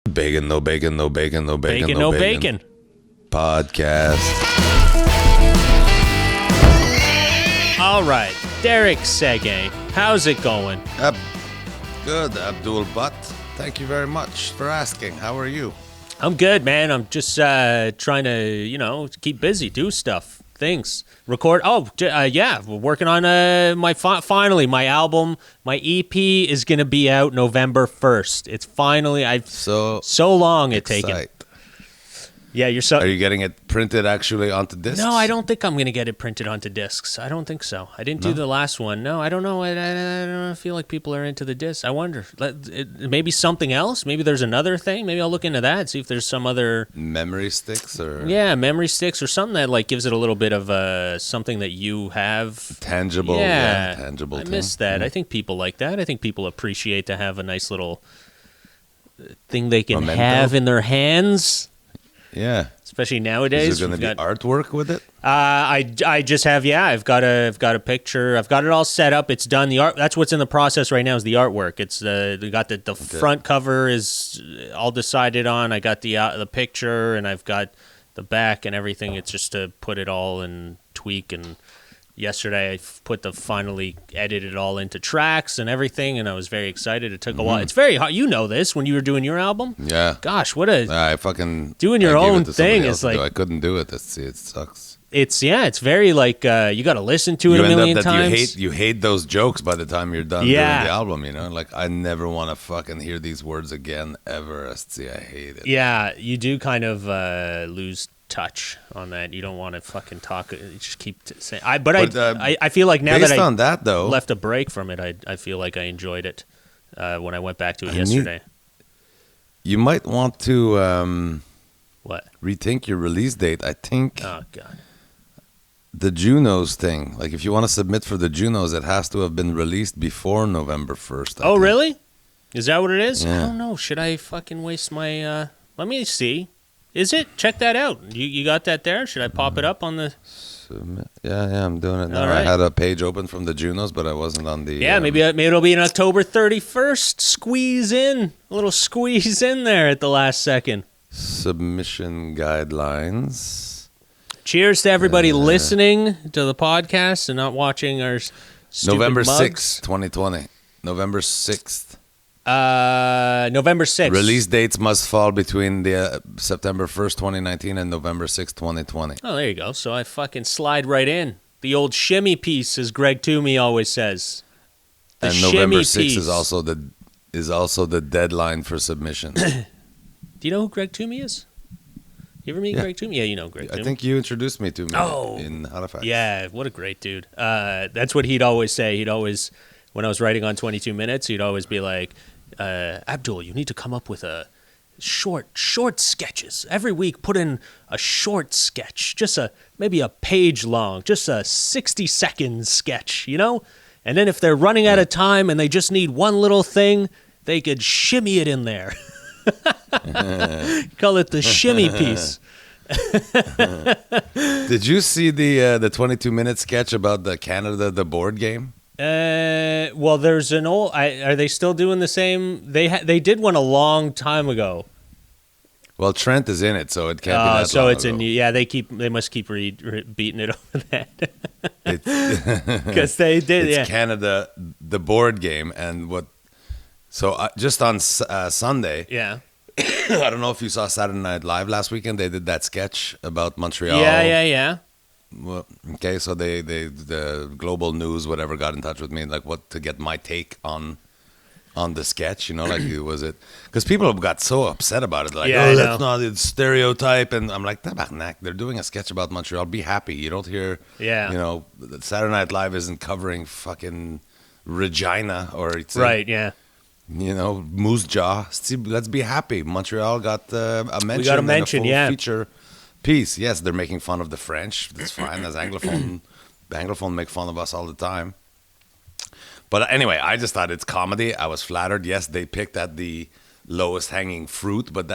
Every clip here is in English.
Bacon, no bacon, no bacon, no bacon, Bacon, no bacon. Podcast. All right, Derek Seguin, how's it going? Good, Abdul, but thank you very much for asking. How are you? I'm good, man. I'm just trying to, keep busy, do stuff, things, record. Yeah, we're working on finally my album. My EP is gonna be out November 1st. It's finally so long it taken. Yeah, Are you getting it printed actually onto discs? No, I don't think I'm going to get it printed onto discs. I don't think so. I didn't do the last one. No, I don't know. I don't feel like people are into the discs. I wonder. Maybe something else? Maybe there's another thing? Maybe I'll look into that, see if there's some other... Memory sticks or... Yeah, memory sticks or something that gives it a little bit of something that you have. Tangible. Yeah, tangible I thing. miss that. I think people like that. I think people appreciate to have a nice little thing they can have in their hands. Yeah, especially nowadays. Is there going to be artwork with it? I just have I've got a picture. I've got it all set up. It's done. The art. That's what's in the process right now is the artwork. It's we got the front cover is all decided on. I got the picture and I've got the back and everything. It's just to put it all and tweak. And yesterday I finally edited it all into tracks and everything, and I was very excited. It took a while. It's very hard. You know this when you were doing your album. Yeah. Gosh, I fucking doing your own thing is like I couldn't do it. It sucks. It's very you got to listen to it a million times. You hate those jokes by the time you're done doing the album. Like I never want to fucking hear these words again ever. I hate it. Yeah, you do kind of lose touch on that. You don't want to fucking talk. You just keep saying. I feel like now that I left a break from it, I feel like I enjoyed it when I went back to it yesterday. You might want to what? Rethink your release date. I think. Oh God. The Junos thing. Like if you want to submit for the Junos, it has to have been released before November 1st. I think. Really? Is that what it is? Yeah. I don't know. Should I fucking waste my? Let me see. Is it? Check that out. You got that there? Should I pop it up on the... Submit. Yeah, I'm doing it now. Right. I had a page open from the Junos, but I wasn't on the... Yeah, maybe it'll be an October 31st. A little squeeze in there at the last second. Submission guidelines. Cheers to everybody listening to the podcast and not watching our stupid November mugs. 6th, 2020. November 6th. November 6th. Release dates must fall between the September 1st, 2019 and November 6th, 2020. Oh, there you go. So I fucking slide right in. The old shimmy piece, as Greg Toomey always says. And November 6th is also the deadline for submission. Do you know who Greg Toomey is? You ever meet Greg Toomey? Yeah, you know Greg Toomey. I think you introduced me to him in Halifax. Yeah, what a great dude. That's what he'd always say. When I was writing on 22 Minutes, he'd always be like, Abdul, you need to come up with a short sketches. Every week, put in a short sketch, just maybe a page long, just a 60-second sketch, And then if they're running out of time and they just need one little thing, they could shimmy it in there. Call it the shimmy piece. Did you see the 22-minute sketch about the board game? Well, there's an old. Are they still doing the same? They did one a long time ago. Well, Trent is in it, so it can't be that so long it's ago. They must keep beating it over that. Because they did. It's Canada, the board game, and what. So just on Sunday. Yeah. I don't know if you saw Saturday Night Live last weekend. They did that sketch about Montreal. Yeah. Well, okay, so the global news, whatever, got in touch with me, to get my take on the sketch, was it? Because people got so upset about it, that's not a stereotype, and I'm like, tabarnak, they're doing a sketch about Montreal. Be happy. You don't hear, Saturday Night Live isn't covering fucking Regina or it's right, yeah. Moose Jaw. See, let's be happy. Montreal got a mention. We got a mention, and a full feature piece. Yes, they're making fun of the French. That's fine. As Anglophone make fun of us all the time. But anyway, I just thought it's comedy. I was flattered. Yes, they picked at the lowest hanging fruit, but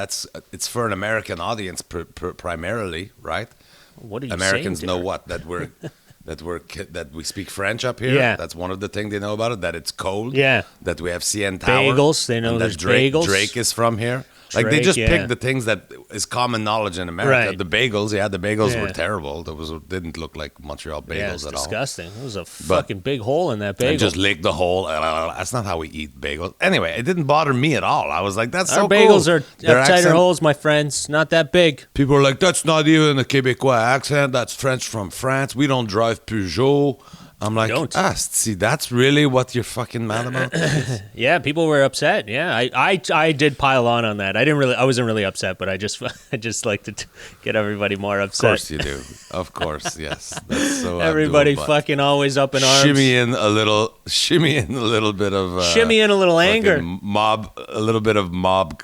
it's for an American audience primarily, right? What are you Americans saying, know what that we speak French up here. Yeah. That's one of the things they know about it. That it's cold. Yeah. That we have CN Tower. Bagels. They know there's bagels. Drake is from here. Like they Drake, just yeah. picked the things that is common knowledge in America. Right. The bagels, the bagels Yeah. were terrible. Didn't look like Montreal bagels Yeah, it's at all. disgusting. There was a fucking big hole in that bagel. And just lick the hole. That's not how we eat bagels. Anyway, it didn't bother me at all. I was like, that's Our so bagels cool. are Their have tighter accent- holes, my friends. Not that big. People are like, that's not even a Quebecois accent. That's French from France. We don't drive Peugeot. I'm like, Don't. see, that's really what you're fucking mad about? Yeah, people were upset. Yeah, I did pile on that. I wasn't really upset, but I just like to get everybody more Of upset. course you do. Of course, yes. That's so Everybody Abdul, but fucking always up in arms. shimmy in a little bit of Shimmy in a little anger. a little bit of mob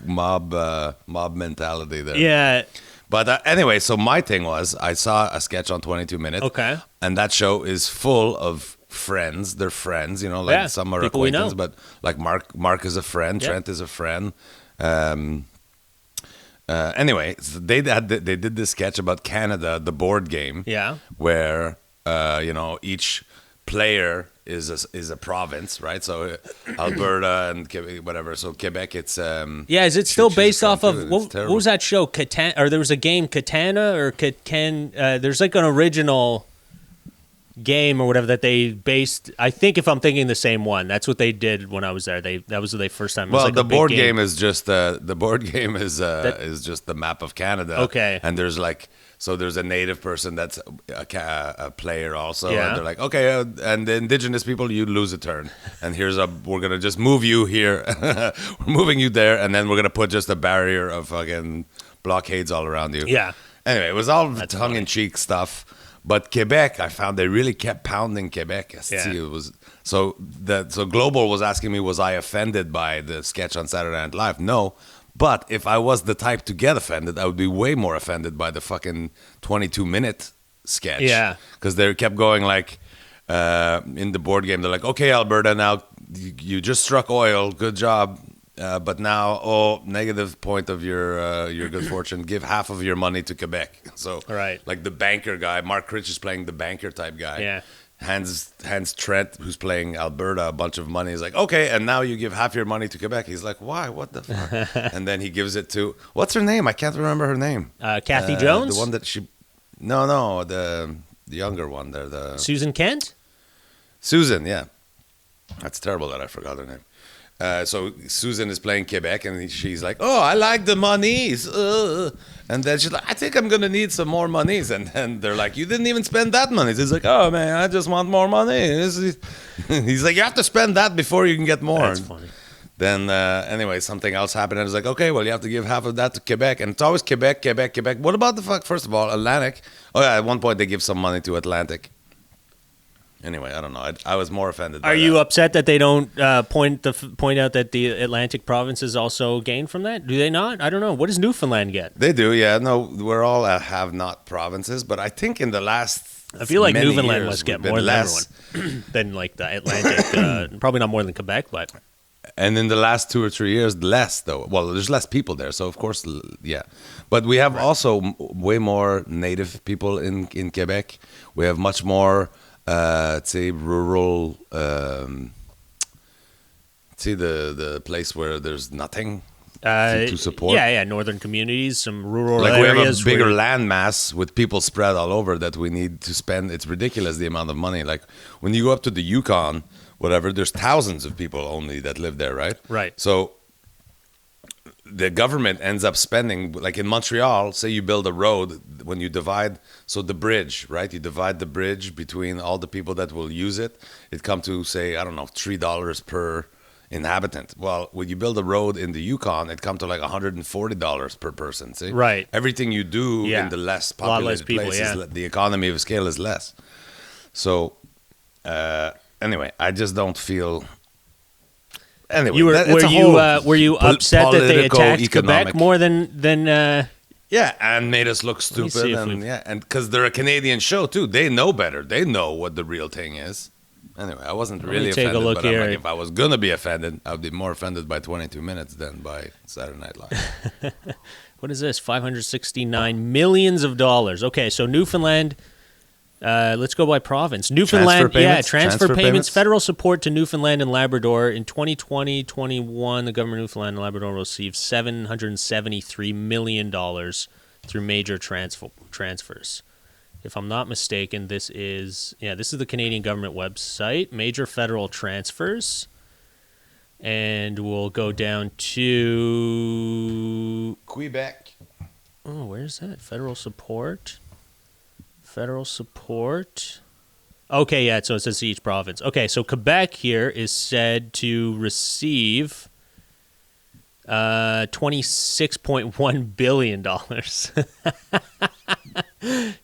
mentality there. Yeah. But anyway, so my thing was, I saw a sketch on 22 Minutes. Okay. And that show is full of friends. They're friends, like Yeah, some are people we acquaintances, know. but like Mark is a friend, Yeah. Trent is a friend. Anyway, so they did this sketch about Canada, the board game. Yeah. Where each player is a province, right? So Alberta and Quebec, whatever. So Quebec, it's Yeah, is it still she's based a off friend of too, and what, it's terrible. what was that show? Catan, or there was a game Katana or there's like an original game or whatever that they based. I think if I'm thinking the same one, that's what they did when I was there. That was the first time. It was Well, like the a big board game is just is just the map of Canada. Okay. And there's there's a native person that's a player also, Yeah. and they're like, okay, and the indigenous people, you lose a turn, and we're gonna just move you here, we're moving you there, and then we're gonna put just a barrier of fucking blockades all around you. Yeah. Anyway, it was all That's tongue in cheek stuff. But Quebec, I found they really kept pounding Quebec. Yeah. It was so Global was asking me, was I offended by the sketch on Saturday Night Live? No, but if I was the type to get offended, I would be way more offended by the fucking 22-minute sketch. Yeah, because they kept going like in the board game. They're like, okay, Alberta, now you just struck oil, good job. But now, negative point of your good fortune. Give half of your money to Quebec. So, Right. like the banker guy, Mark Critch is playing the banker type guy. Yeah. Hands Trent, who's playing Alberta, a bunch of money. He's like, okay, and now you give half your money to Quebec. He's like, why? What the fuck? And then he gives it to, what's her name? I can't remember her name. Kathy Jones, the one that no, the younger one there, the Susan Kent. Susan, yeah. That's terrible that I forgot her name. So Susan is playing Quebec, and she's like, "Oh, I like the monies," and then she's like, "I think I'm gonna need some more monies." And then they're like, "You didn't even spend that money." He's like, "Oh man, I just want more money." He's like, "You have to spend that before you can get more." That's funny. Then anyway, something else happened, and it's like, okay, well, you have to give half of that to Quebec, and it's always Quebec. What about the fuck? First of all, Atlantic. Oh yeah, at one point they give some money to Atlantic. Anyway, I don't know. I was more offended. Are you upset that they don't point out that the Atlantic provinces also gain from that? Do they not? I don't know. What does Newfoundland get? They do, yeah. No, we're all have-not provinces, but I think in the last I feel like many Newfoundland years, must get we've been more than less. everyone than like the Atlantic. Probably not more than Quebec, but And in the last 2 or 3 years, less though. Well, there's less people there, so of course, yeah. But we have also way more native people in Quebec. We have much more, say, rural. See the place where there's nothing to support. Yeah, northern communities, some rural Like we have areas. a bigger where- land mass with people spread all over that we need to spend. It's ridiculous the amount of money. Like when you go up to the Yukon, whatever, there's thousands of people only that live there, right? Right. So the government ends up spending, like in Montreal, say you build a road, when you divide, so the bridge, right? You divide the bridge between all the people that will use it. It comes to, say, I don't know, $3 per inhabitant. Well, when you build a road in the Yukon, it comes to like $140 per person. See, Right. Everything you do Yeah. in the less A lot populated less people, places, yeah. the economy of scale is less. So, anyway, I just don't feel. Anyway, You it's a whole were you upset that they attacked politico-economic- Quebec more than Yeah, and made us look me see stupid, if and we've- yeah, and because they're a Canadian show too, they know better. They know what the real thing is. Anyway, I wasn't me really take a offended, look but I'm here. like, if I was gonna be offended, I'd be more offended by 22 minutes than by Saturday Night Live. what is this? $569 million. Okay, so Newfoundland Let's go by province. Newfoundland, transfer payments, federal support to Newfoundland and Labrador. In 2020-21, the government of Newfoundland and Labrador received $773 million through major transfers. If I'm not mistaken, this is the Canadian government website, major federal transfers. And we'll go down to Quebec. Oh, where's that? Federal support. Okay, yeah, so it says each province. Okay, so Quebec here is said to receive $26.1 billion.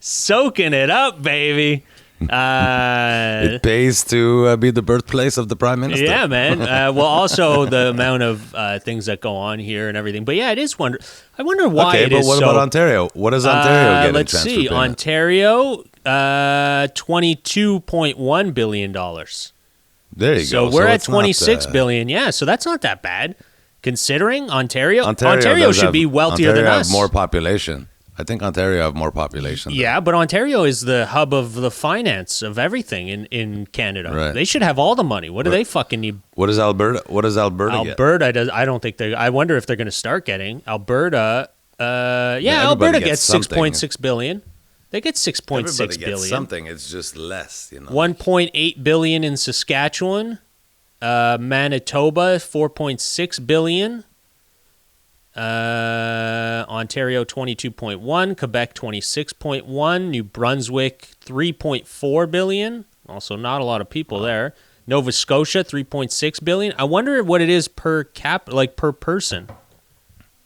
Soaking it up, baby. It pays to be the birthplace of the prime minister. Yeah, man. Well, also the amount of things that go on here and everything. But yeah, it is I wonder why it is so. Okay, but what about Ontario? What does Ontario get? Let's see. Ontario, $22.1 billion. There you go. So we're at $26 billion. Yeah, so that's not that bad. Considering Ontario should be wealthier than us. Have more population. I think Ontario have more population. Yeah, but Ontario is the hub of the finance of everything in Canada. Right. They should have all the money. What do they fucking need? What does Alberta get? Alberta I don't think they. I wonder if they're going to start getting Alberta. Alberta gets $6.6 billion. They get $6.6 billion. Something. It's just less. $1.8 billion in Saskatchewan. Manitoba $4.6 billion. Ontario 22.1, Quebec 26.1, New Brunswick 3.4 billion. Also not a lot of people there. Nova Scotia 3.6 billion. I wonder what it is per person.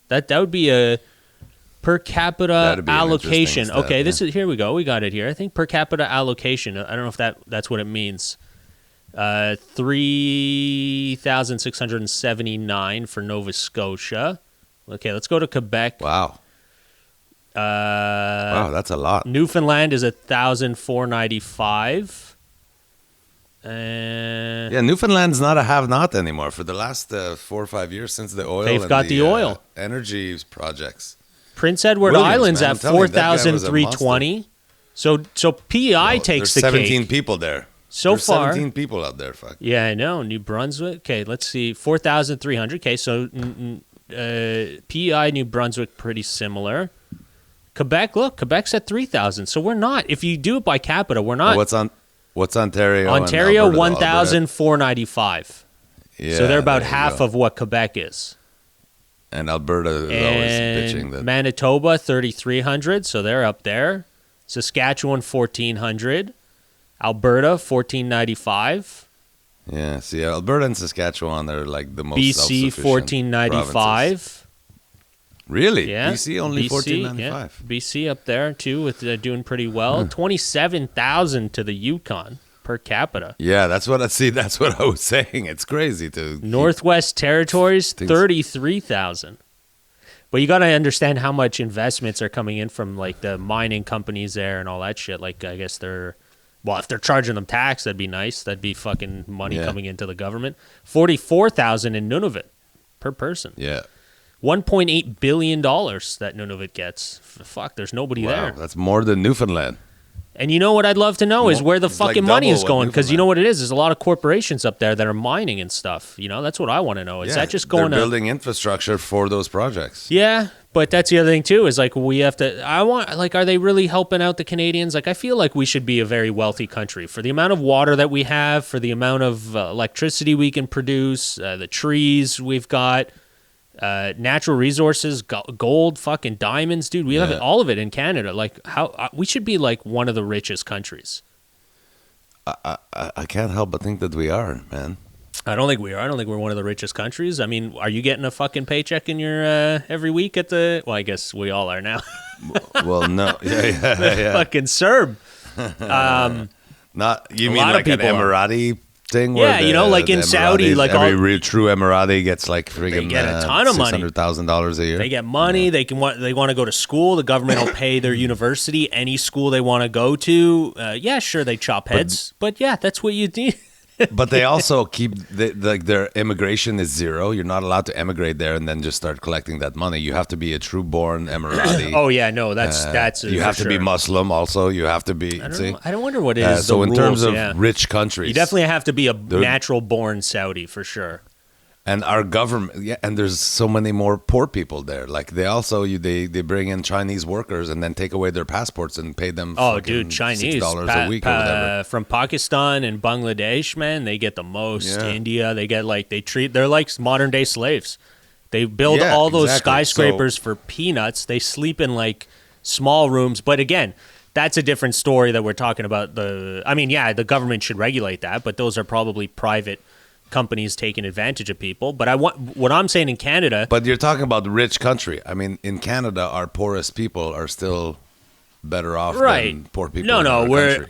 That would be a per capita allocation. Okay, here we go. We got it here. I think per capita allocation. I don't know if that's what it means. 3,679 for Nova Scotia. Okay, let's go to Quebec. Wow. Wow, that's a lot. Newfoundland is 1,495. Newfoundland's not a have-not anymore. For the last 4 or 5 years since the oil, they've got the oil energy projects. Prince Edward Island's at 4,320. So PEI takes the cake. There's 17 people there. There's 17 people out there. Fuck. Yeah, I know. New Brunswick. Okay, let's see. 4,300. Okay, so PEI, New Brunswick, pretty similar. Quebec, look, Quebec's at 3,000. So we're not. If you do it by capita, we're not. What's Ontario? Ontario, 1,495. Yeah, so they're about half of what Quebec is. And Alberta is always bitching that. Manitoba, 3,300. So they're up there. Saskatchewan, 1,400. Alberta, 1,495. Yeah, see, Alberta and Saskatchewan are like the most BC, 1,495. Really? Yeah. BC only 1,495. Yeah. BC up there too, with doing pretty well. 27,000 to the Yukon per capita. Yeah, that's what I see. That's what I was saying. It's crazy to Northwest Territories, 33,000. But you got to understand how much investments are coming in from like the mining companies there and all that shit. Like I guess if they're charging them tax, that'd be nice. That'd be fucking money coming into the government. 44,000 in Nunavut per person. Yeah. $1.8 billion that Nunavut gets. Fuck, there's nobody there. Wow, that's more than Newfoundland. And you know what I'd love to know is where the fucking money is going. Because you know what it is? There's a lot of corporations up there that are mining and stuff. You know, that's what I want to know. Is that just going they're building infrastructure for those projects. Yeah, but that's the other thing too, is like we have to, are they really helping out the Canadians? Like I feel like we should be a very wealthy country for the amount of water that we have, for the amount of electricity we can produce, the trees we've got, natural resources, gold, fucking diamonds, dude. We have all of it in Canada. Like how we should be like one of the richest countries. I can't help but think that we are, man. I don't think we are. I don't think we're one of the richest countries. I mean, are you getting a fucking paycheck in your every week at the? Well, I guess we all are now. Well, no, yeah. Fucking Serb. Not you mean like an Emirati thing? Yeah, you know, like in Saudi, like every true Emirati gets like friggin' they get a ton of money, $600,000 a year. They get money. They want to go to school. The government will pay their university any school they want to go to. Yeah, sure, they chop heads, but yeah, that's what you need. But they also keep like their immigration is zero. You're not allowed to emigrate there and then just start collecting that money. You have to be a true born Emirati. Oh yeah, no, that's you have to be Muslim also. You have to be. I don't wonder what it is. So in rules, terms of rich countries, you definitely have to be a natural born Saudi for sure. And our government, and there's so many more poor people there. Like they also they bring in Chinese workers and then take away their passports and pay them. Oh, dude, Chinese $6 a week or whatever. From Pakistan and Bangladesh, man, they get the most. Yeah. India, they get they're like modern day slaves. They build all those skyscrapers for peanuts. They sleep in like small rooms, but again, that's a different story that we're talking about. The government should regulate that, but those are probably private companies taking advantage of people. But what I'm saying in Canada. But you're talking about the rich country. I mean, in Canada, our poorest people are still better off than poor people. No,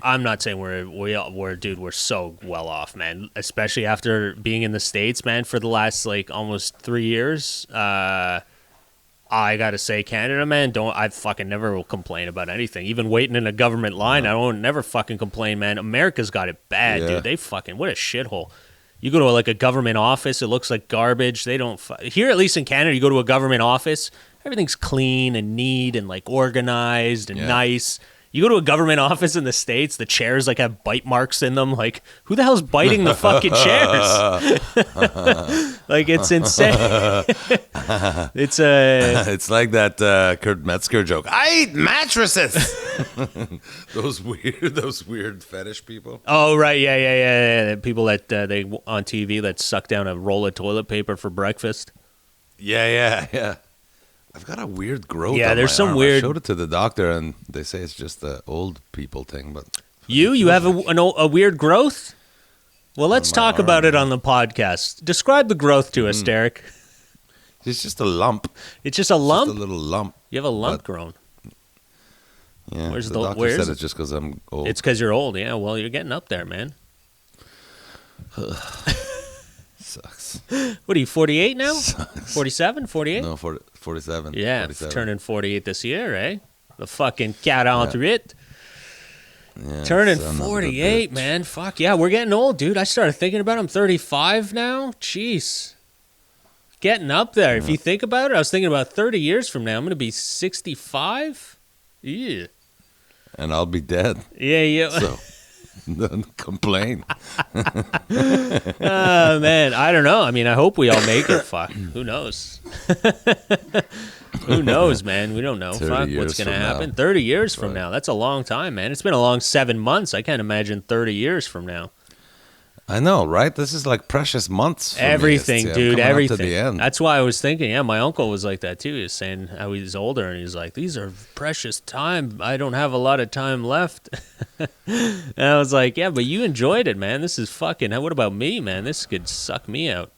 I'm not saying we're so well off, man. Especially after being in the States, man, for the last like almost 3 years. I gotta say, Canada, man, I fucking never will complain about anything. Even waiting in a government line, I won't never fucking complain, man. America's got it bad, dude. They fucking, what a shithole. You go to like a government office, it looks like garbage. They don't here, at least in Canada, you go to a government office, everything's clean and neat and like organized and nice. You go to a government office in the States, the chairs like have bite marks in them. Like, who the hell's biting the fucking chairs? Like, it's insane. It's like that Kurt Metzger joke. I eat mattresses. those weird fetish people. Oh right, yeah. People that they on TV that suck down a roll of toilet paper for breakfast. Yeah. I've got a weird growth. Yeah, there's some arm. weird. I showed it to the doctor, and they say it's just the old people thing. But you have a weird growth. Well, let's talk about it on the podcast. Describe the growth to us, Derek. It's just a lump. It's just a lump. Just a little lump. You have a lump grown. Yeah. The doctor said it's just because I'm old. It's because you're old. Yeah. Well, you're getting up there, man. Sucks. What are you, 48 now? 47, 48? No, 47. Yeah, 47. turning 48 this year, eh? The fucking 48. Yeah, turning 48, man. Fuck yeah, we're getting old, dude. I started thinking about it. I'm 35 now. Jeez. Getting up there. If you think about it, I was thinking about 30 years from now, I'm going to be 65. Yeah. And I'll be dead. Yeah. So. Don't complain. Man, I don't know. I mean, I hope we all make it. Fuck. Who knows? Who knows, man? We don't know. Fuck, what's going to happen? Now. 30 years from now. That's a long time, man. It's been a long 7 months. I can't imagine 30 years from now. I know, right? This is like precious months. For everything, me. Dude. Everything. To the end. That's why I was thinking. Yeah, my uncle was like that too. He was saying how he's older, and he's like, "These are precious time. I don't have a lot of time left." And I was like, "Yeah, but you enjoyed it, man. This is fucking. What about me, man? This could suck me out.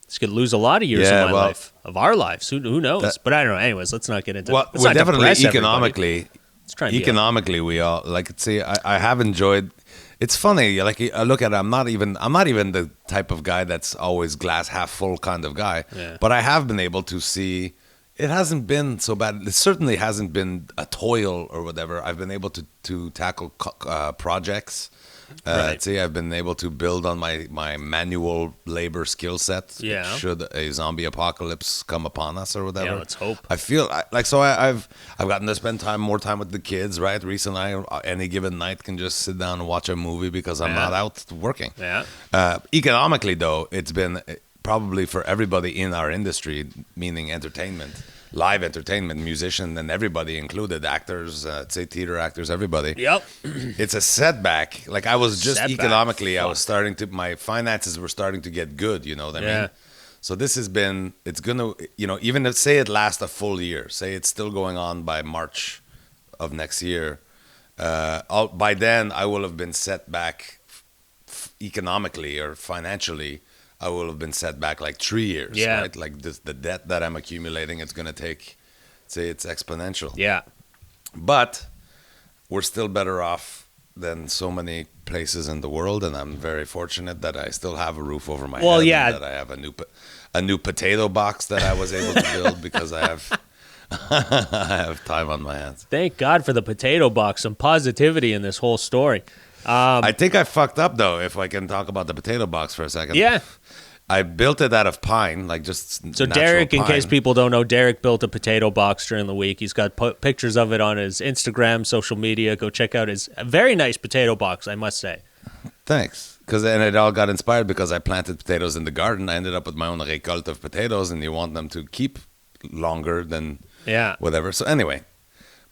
This could lose a lot of years of my life, of our lives. Who knows? But I don't know. Anyways, let's not get into. Well, we're definitely economically. Let's try. Economically, we all like. See, I have enjoyed. It's funny, like I look at it, I'm not even the type of guy that's always glass half full kind of guy. Yeah. But I have been able to see it hasn't been so bad. It certainly hasn't been a toil or whatever. I've been able to tackle projects. Right. See, I've been able to build on my manual labor skill set. Yeah. Should a zombie apocalypse come upon us or whatever. Yeah, let's hope. I feel I've gotten to spend more time with the kids. Right, recently, any given night can just sit down and watch a movie because I'm not out working. Yeah. Economically, though, it's been probably for everybody in our industry, meaning entertainment. Live entertainment, musician, and everybody included, actors, say theater actors, everybody. Yep. It's a setback. Like I was just economically, Fuck. I was starting to, my finances were starting to get good, you know what I mean? So this has been, it's going to, even if, say it lasts a full year, say it's still going on by March of next year, by then I will have been set back economically or financially. I will have been set back like 3 years, right? Like the debt that I'm accumulating, it's going to take, say it's exponential. Yeah. But we're still better off than so many places in the world, and I'm very fortunate that I still have a roof over my head. Yeah. And that I have a new potato box that I was able to build because I have I have time on my hands. Thank God for the potato box. Some positivity in this whole story. I think I fucked up though. If I can talk about the potato box for a second. Yeah. I built it out of pine, like just So natural Derek, in pine. case people don't know, Derek built a potato box during the week. He's got pictures of it on his Instagram, social media. Go check out his very nice potato box, I must say. Thanks. And it all got inspired because I planted potatoes in the garden. I ended up with my own récolte of potatoes, and you want them to keep longer than whatever. So anyway,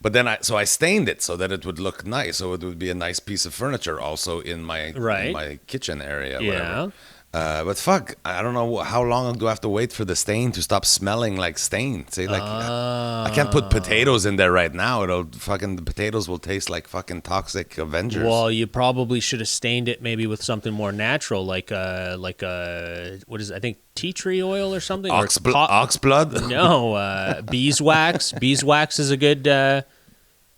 but then I stained it so that it would look nice. So it would be a nice piece of furniture also in my kitchen area. Whatever. But fuck, I don't know how long do I have to wait for the stain to stop smelling like stain. See, like I can't put potatoes in there right now. The potatoes will taste like fucking toxic Avengers. Well, you probably should have stained it maybe with something more natural, like what is it? I think tea tree oil or something. Ox blood? No, beeswax. Beeswax is a good.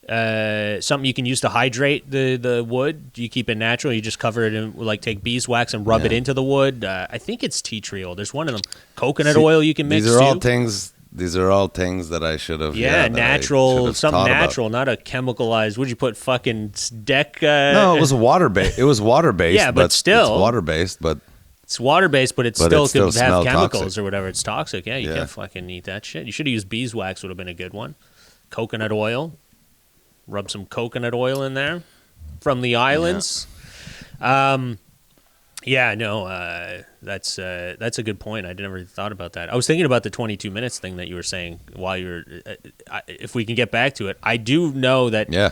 Something you can use to hydrate the wood. You keep it natural. You just cover it in, like, take beeswax and rub it into the wood. I think it's tea tree oil. There's one of them. Coconut oil you can mix. These are all things that I should have. Natural, something natural, not a chemicalized. Would you put fucking deck? No, it was water based. It was water based. Yeah, but still, it's water based. But it's water based, but it still could have chemicals toxic. or whatever. It's toxic. Yeah, you can't fucking eat that shit. You should have used beeswax. Would have been a good one. Coconut oil. Rub some coconut oil in there from the islands. That's a good point. I never thought about that. I was thinking about the 22 minutes thing that you were saying while you were. If we can get back to it, I do know that. Yeah.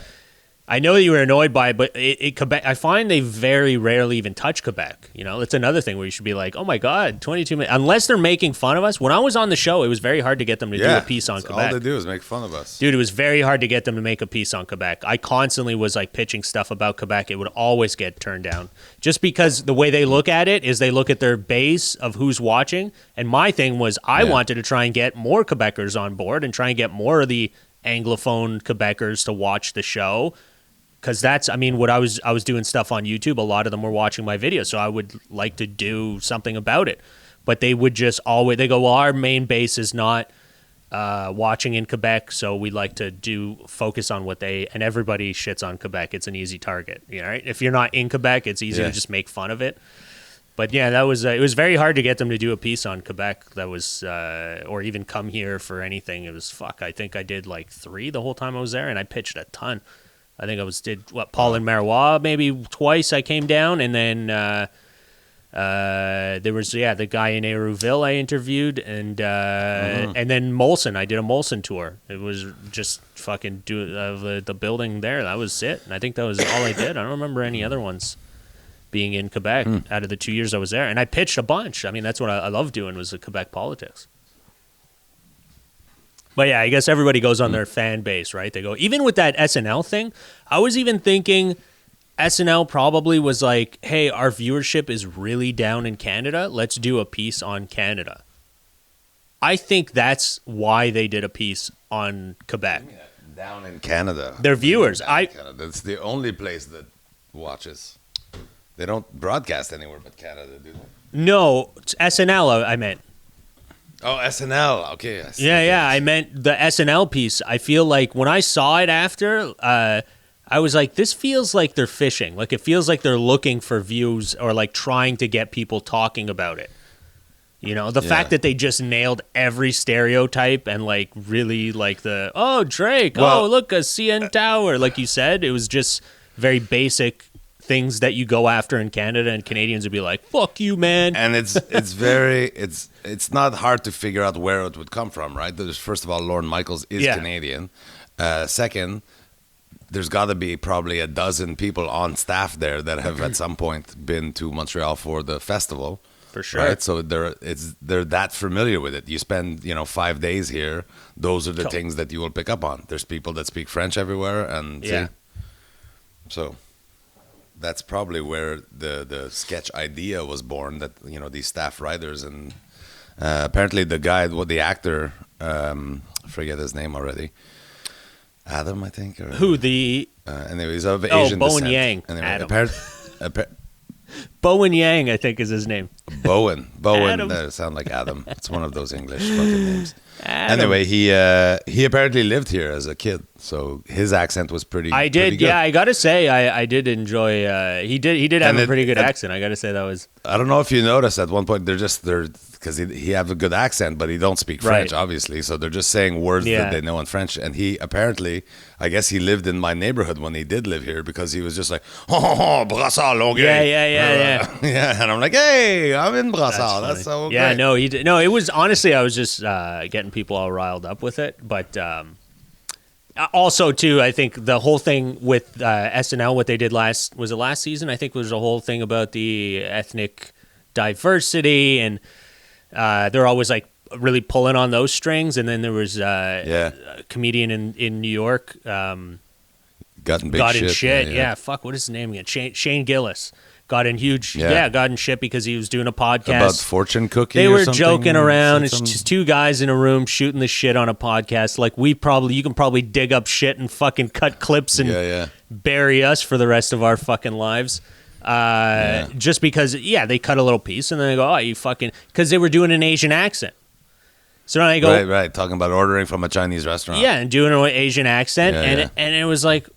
I know that you were annoyed by it, but Quebec, I find they very rarely even touch Quebec. You know, it's another thing where you should be like, oh my God, 22 minutes. Unless they're making fun of us. When I was on the show, it was very hard to get them to do a piece on Quebec. All they do is make fun of us. Dude, it was very hard to get them to make a piece on Quebec. I constantly was like pitching stuff about Quebec. It would always get turned down. Just because the way they look at it is they look at their base of who's watching. And my thing was I wanted to try and get more Quebecers on board and try and get more of the Anglophone Quebecers to watch the show. Because that's, I mean, what I was doing stuff on YouTube. A lot of them were watching my videos, so I would like to do something about it. But they would just always, they go, well, our main base is not watching in Quebec, so we like to focus on what and everybody shits on Quebec. It's an easy target, right? If you're not in Quebec, it's easy to just make fun of it. But yeah, that was it was very hard to get them to do a piece on Quebec that was, or even come here for anything. It was I think I did like 3 the whole time I was there, and I pitched a ton. I think Paul and Marois maybe twice I came down, and then there was the guy in Hérouville I interviewed, and then Molson. I did a Molson tour. It was just fucking the building there. That was it. And I think that was all I did. I don't remember any other ones being in Quebec out of the 2 years I was there. And I pitched a bunch. I mean, that's what I love doing was the Quebec politics. But yeah, I guess everybody goes on their fan base, right? They go, even with that SNL thing, I was even thinking SNL probably was like, hey, our viewership is really down in Canada. Let's do a piece on Canada. I think that's why they did a piece on Quebec. Down in Canada. Their viewers. Canada. It's the only place that watches. They don't broadcast anywhere but Canada, do they? No, it's SNL I meant. Oh, SNL. Okay. I meant the SNL piece. I feel like when I saw it after, I was like, this feels like they're fishing. Like, it feels like they're looking for views or like trying to get people talking about it. You know, the fact that they just nailed every stereotype and like really like Drake, look, a CN Tower. Like you said, it was just very basic things that you go after in Canada, and Canadians would be like, fuck you, man. And it's not hard to figure out where it would come from, right? First of all, Lorne Michaels is Canadian. Second, there's got to be probably a dozen people on staff there that have at some point been to Montreal for the festival. For sure. Right? So they're that familiar with it. You spend 5 days here. Those are the things that you will pick up on. There's people that speak French everywhere, and so that's probably where the sketch idea was born. That these staff writers, and apparently the actor, forget his name already. Adam, I think. Or, who the? Anyways, of Asian Bowen descent. Yang. Anyway, Adam. Bowen Yang, I think, is his name. Bowen. Adam. That sound like Adam. It's one of those English fucking names. Anyway, he apparently lived here as a kid, so his accent was pretty. I did, pretty good. yeah. I gotta say, I did enjoy. He did have a pretty good accent. I gotta say that was. I don't know if you noticed at one point they're because he have a good accent, but he don't speak French, Right. obviously. So they're just saying words that they know in French. And he apparently, I guess he lived in my neighborhood when he did live here because he was just like, oh, Brassard, Longueuil. Yeah. Yeah, and I'm like, hey, I'm in Brassard. Funny. That's so Yeah, great. no, he did. No, it was honestly, I was just getting people all riled up with it, but. Also, too, I think the whole thing with SNL, what they did last season? I think was a whole thing about the ethnic diversity, and they're always like really pulling on those strings. And then there was a comedian in New York, Got in shit. Yeah, fuck, what is his name again? Shane Gillis. Got in shit because he was doing a podcast about fortune cookie. They or were something? joking around. It's Something? just two guys in a room shooting the shit on a podcast. Like you can probably dig up shit and fucking cut clips and bury us for the rest of our fucking lives. Just because, they cut a little piece and then they go, oh, you fucking, because they were doing an Asian accent. So then I go, right, talking about ordering from a Chinese restaurant. Yeah, and doing an Asian accent, and it was like.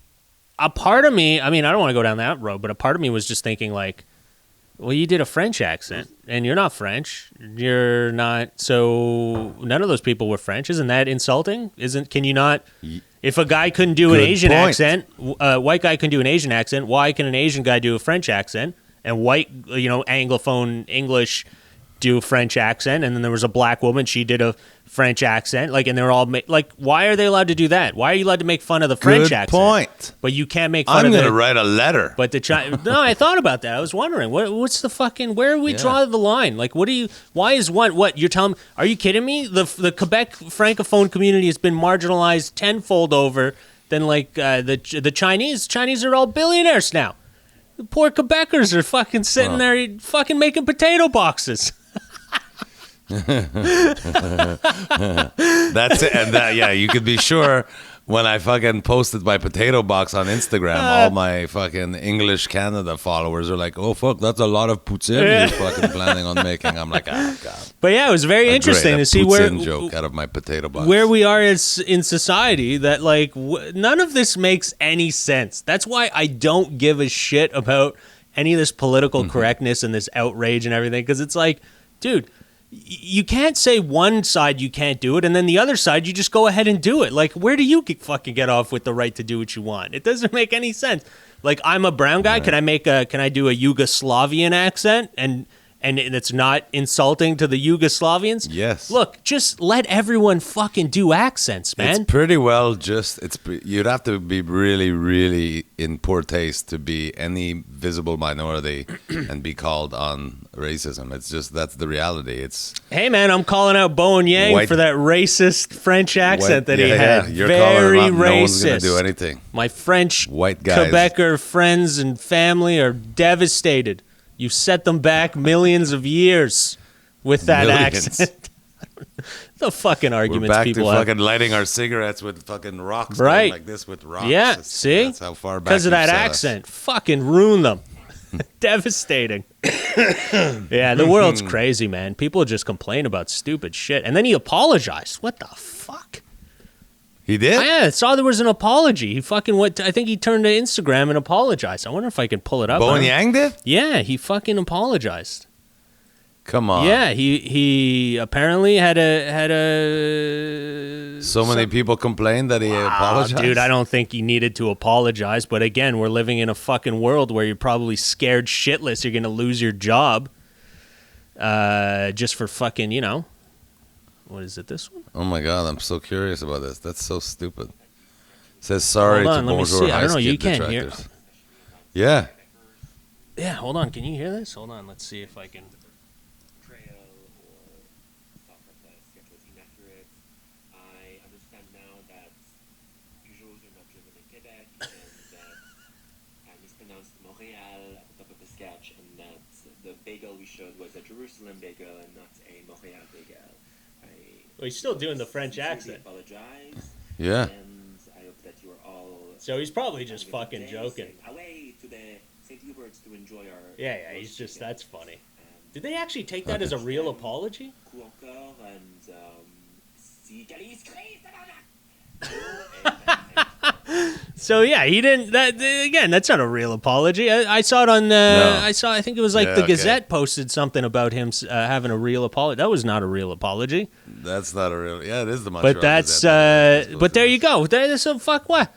A part of me, I mean, I don't want to go down that road, but a part of me was just thinking like, well, you did a French accent and you're not French. You're not. So none of those people were French. Isn't that insulting? Can you not? If a guy couldn't do an Asian accent, a white guy couldn't do an Asian accent, why can an Asian guy do a French accent? And white, Anglophone English do a French accent. And then there was a black woman. She did a French accent, and they're all why are they allowed to do that? Why are you allowed to make fun of the French accent? Good point. But you can't make fun of I'm going to write a letter. But no, I thought about that. I was wondering what's the fucking where do we draw the line? Like, why is what you're telling me? Are you kidding me? The Quebec francophone community has been marginalized tenfold over than the Chinese. Chinese are all billionaires now. The poor Quebecers are fucking sitting there fucking making potato boxes. That's it. And you could be sure when I fucking posted my potato box on Instagram, all my fucking English Canada followers are like, oh, fuck, that's a lot of poutine you're fucking planning on making. I'm like, God. But it was very interesting to see where joke out of my potato box. Where we are in society that none of this makes any sense. That's why I don't give a shit about any of this political correctness and this outrage and everything, because it's like, dude, you can't say one side you can't do it, and then the other side you just go ahead and do it. Like, where do you fucking get off with the right to do what you want? It doesn't make any sense. Like, I'm a brown guy. Right. Can I do a Yugoslavian accent and it's not insulting to the Yugoslavians? Yes. Look, just let everyone fucking do accents, man. It's pretty well you'd have to be really, really in poor taste to be any visible minority and be called on racism. It's just, that's the reality. Hey, man, I'm calling out Bowen Yang for that racist French accent that he had. You're very calling him out. racist. No one's going to do anything. My French white guys. Quebecer friends and family are devastated. You set them back millions of years with that accent. The fucking arguments people have. We're back to fucking lighting our cigarettes with fucking rocks. Right. Like this with rocks. Yeah, see? That's how far back because of that accent. Fucking ruin them. Devastating. Yeah, the world's crazy, man. People just complain about stupid shit. And then he apologized. What the fuck? He did? Yeah, I saw there was an apology. He fucking went I think he turned to Instagram and apologized. I wonder if I can pull it up. Bowen Yang did? Yeah, he fucking apologized. Come on. Yeah, he apparently had a so many people complained that he apologized. Dude, I don't think he needed to apologize, but again, we're living in a fucking world where you're probably scared shitless you're going to lose your job. Just for fucking, what is it, this one? Oh my God, I'm so curious about this. That's so stupid. It says sorry to bonjour I don't know, you can't detractors. hear. Yeah. Yeah, hold on. Can you hear this? Hold on. Let's see if I can. I understand now that usuals are not driven in Quebec and that I mispronounced Montreal at the top of the sketch and that the bagel we showed was a Jerusalem bagel and not a Montreal bagel. Well, he's still doing the French accent. Apologize. Yeah. And I hope that you are all. So he's probably just fucking joking. Away to the St. Hubert's to enjoy our. Yeah, he's just, that's funny. Did they actually take that as a real apology? And So yeah, he didn't. That again, that's not a real apology. I saw it on. No. I think it was like Yeah, the okay. Gazette posted something about him having a real apology. That was not a real apology. That's not a real. Yeah, it is the Montreal. But that's. Gazette. But there you go. There's some fuck what.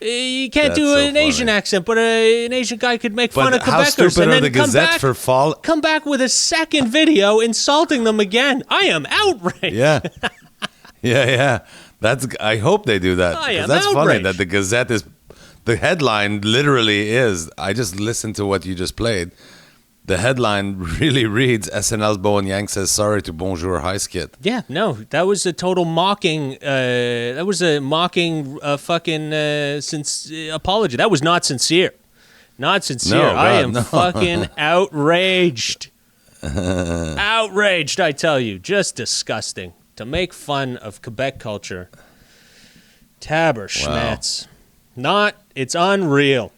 You can't That's do so an Asian funny. accent, but an Asian guy could make fun But of how Quebecers stupid and are then the come Gazette back, for fall? come back with a second video insulting them again. I am outraged. Yeah, yeah. That's. I hope they do that. I 'Cause am that's funny outraged. that the Gazette is. The headline literally is. I just listened to what you just played. The headline really reads: SNL's Bowen Yang says sorry to Bonjour High Skit. Yeah, no, that was a total mocking. That was a mocking, fucking apology. That was not sincere. Not sincere. No, I God, am no. fucking outraged. Outraged, I tell you. Just disgusting. To make fun of Quebec culture. Tabber schmetz. It's unreal.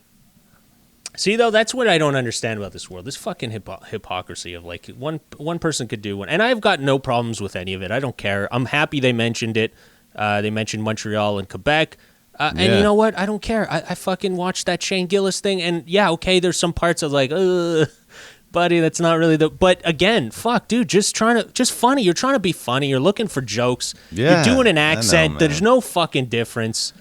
See, though, that's what I don't understand about this world. This fucking hypocrisy of, like, one person could do one. And I've got no problems with any of it. I don't care. I'm happy they mentioned it. They mentioned Montreal and Quebec. And you know what? I don't care. I fucking watched that Shane Gillis thing. And, yeah, okay, there's some parts of, like, buddy, that's not really the... But, again, fuck, dude, just funny. You're trying to be funny. You're looking for jokes. Yeah, You're doing an I know, accent. man. There's no fucking difference.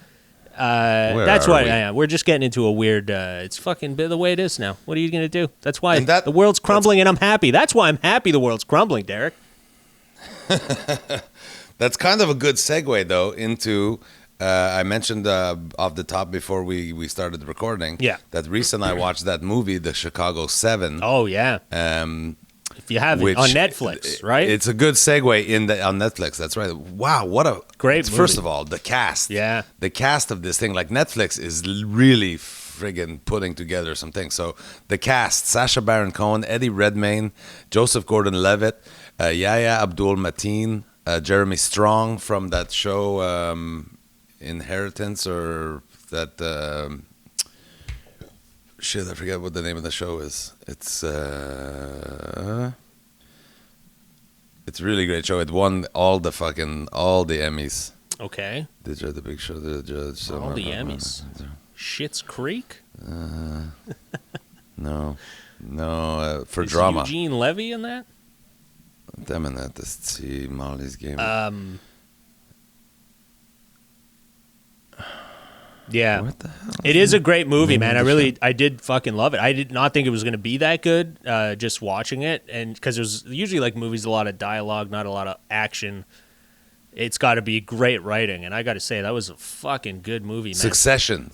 That's are why we? we're just getting into a weird. It's fucking the way it is now. What are you gonna do? That's why And that- the world's crumbling, and I'm happy. That's why I'm happy the world's crumbling, Derek. That's kind of a good segue, though, into. I mentioned off the top before we started recording. Yeah. That recently I watched that movie, The Chicago 7. Oh yeah, if you have it which on Netflix, right? It's a good segue on Netflix. That's right. Wow, what a Great First movie. of all, the cast. Yeah. the cast of this thing. Like Netflix is really friggin' putting together some things. So the cast: Sacha Baron Cohen, Eddie Redmayne, Joseph Gordon-Levitt, Yahya Abdul Mateen, Jeremy Strong from that show Inheritance, or that. Shit, I forget what the name of the show is. It's a really great show. It won all the Emmys. Okay, The Big Show, the judge. all the Emmys. Schitt's Creek. No, for Is drama. Eugene Levy in that? Damn it, let's see Molly's Game. Yeah. What the hell? It is a great movie, Name man. of the I did fucking love it. I did not think it was going to be that good, just watching it. And because there's usually like movies, a lot of dialogue, not a lot of action. It's got to be great writing. And I got to say, that was a fucking good movie, man. Succession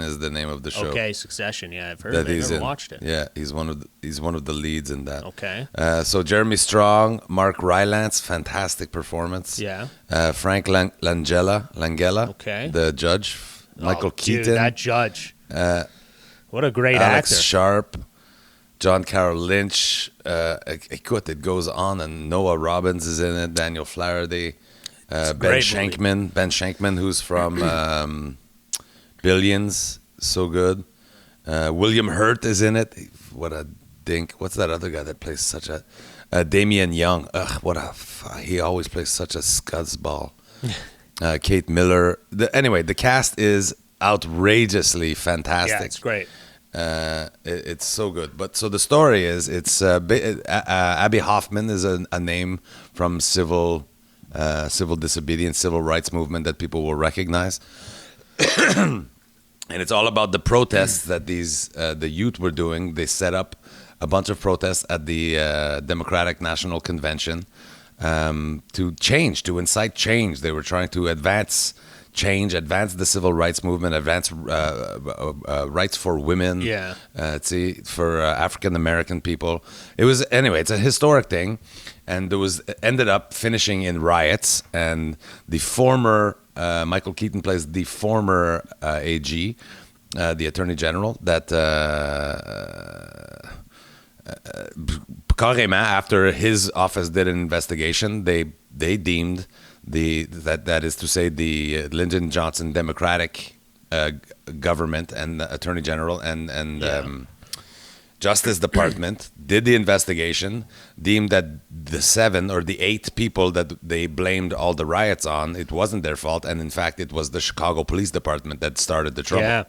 is the name of the show. Okay, Succession. Yeah, I've heard That of it. I he's never in. watched it. Yeah, he's one of the leads in that. Okay. So Jeremy Strong, Mark Rylance, fantastic performance. Yeah. Frank Langella, Okay. the judge. Michael Oh, Keaton, dude, that judge. What a great Alex actor. Sharp, John Carroll Lynch. It goes on, and Noah Robbins is in it. Daniel Flaherty, Ben great Shankman, who's from Billions, so good. William Hurt is in it. What a dink! What's that other guy that plays such a Damian Young? He always plays such a scuzzball. Kate Miller. The cast is outrageously fantastic. Yeah, it's great. It's so good. But so the story is, it's Abby Hoffman is a name from civil disobedience, civil rights movement that people will recognize. And it's all about the protests that the youth were doing. They set up a bunch of protests at the Democratic National Convention to incite change. They were trying to advance change, advance the civil rights movement, advance rights for women. Yeah. For African American people. It's a historic thing, and ended up finishing in riots. And the former Michael Keaton plays the former AG, the Attorney General, that. Carrément, after his office did an investigation, they deemed that is to say the Lyndon Johnson Democratic government and the Attorney General and Justice Department did the investigation, deemed that the 7 or the 8 people that they blamed all the riots on, it wasn't their fault, and in fact, it was the Chicago Police Department that started the trouble. Yeah.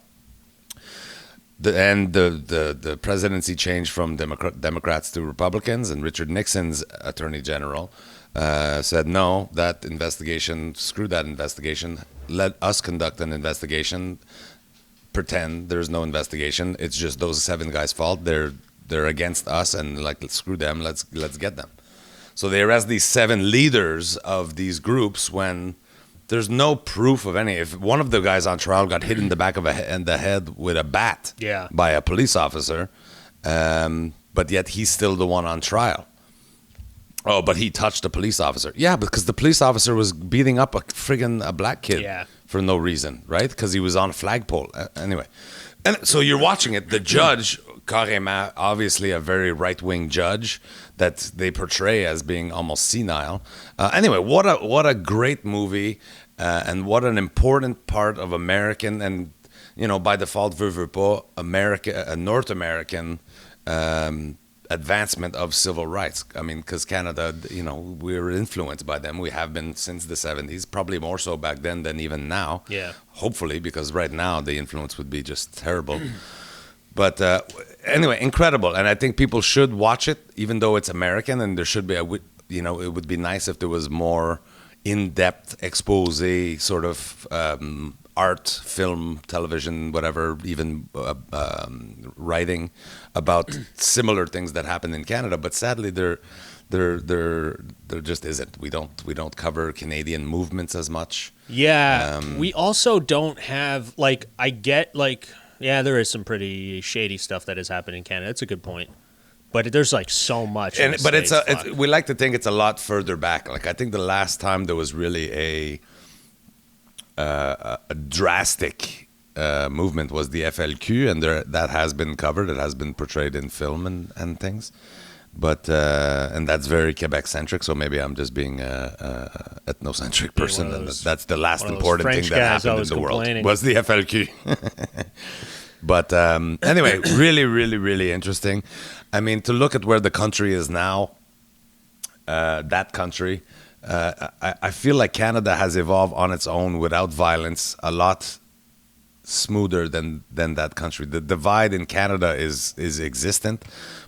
The presidency changed from Democrats to Republicans, and Richard Nixon's attorney general said, no, that investigation, screw that investigation, let us conduct an investigation, pretend there's no investigation, it's just those 7 guys' fault, they're against us, and like, screw them, let's get them. So they arrest these 7 leaders of these groups when there's no proof of any. If one of the guys on trial got hit in the back of the head with a bat by a police officer, but yet he's still the one on trial. Oh, but he touched a police officer. Yeah, because the police officer was beating up a black kid for no reason, right? Because he was on a flagpole. Anyway, and so you're watching it. The judge, carrément, obviously a very right-wing judge that they portray as being almost senile. Anyway, what a great movie, and what an important part of American and, by default, veut pas, North American advancement of civil rights. I mean, because Canada, we're influenced by them. We have been since the 70s, probably more so back then than even now. Yeah. Hopefully, because right now the influence would be just terrible. But anyway, incredible. And I think people should watch it, even though it's American, and there should be it would be nice if there was more in-depth expose sort of art, film, television, whatever, even writing about similar things that happen in Canada. But sadly, there just isn't. We don't cover Canadian movements as much. Yeah, we also don't have I get there is some pretty shady stuff that has happened in Canada. It's a good point. But there's so much. But we like to think it's a lot further back. I think the last time there was really a drastic movement was the FLQ, and that has been covered. It has been portrayed in film and things. But and that's very Quebec centric. So maybe I'm just being a ethnocentric person, and that's the last important thing that happened in the world was the FLQ. But anyway, really, really, really interesting. I mean, to look at where the country is now, that country, I feel like Canada has evolved on its own without violence a lot smoother than that country. The divide in Canada is existent,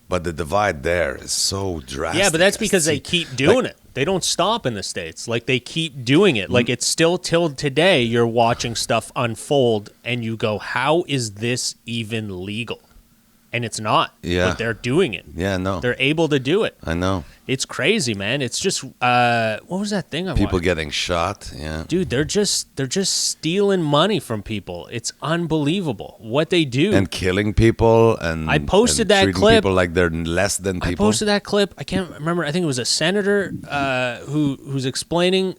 but the divide there is so drastic. Yeah, but that's because they keep doing it. They don't stop in the States. They keep doing it. It's still till today you're watching stuff unfold and you go, how is this even legal? And it's not. Yeah. But they're doing it. Yeah, no. They're able to do it. I know. It's crazy, man. It's just what was that thing I watched? People getting shot, yeah. Dude, they're just stealing money from people. It's unbelievable what they do. And killing people and I posted that treating clip. people like they're less than people. I posted that clip. I can't remember. I think it was a senator who's explaining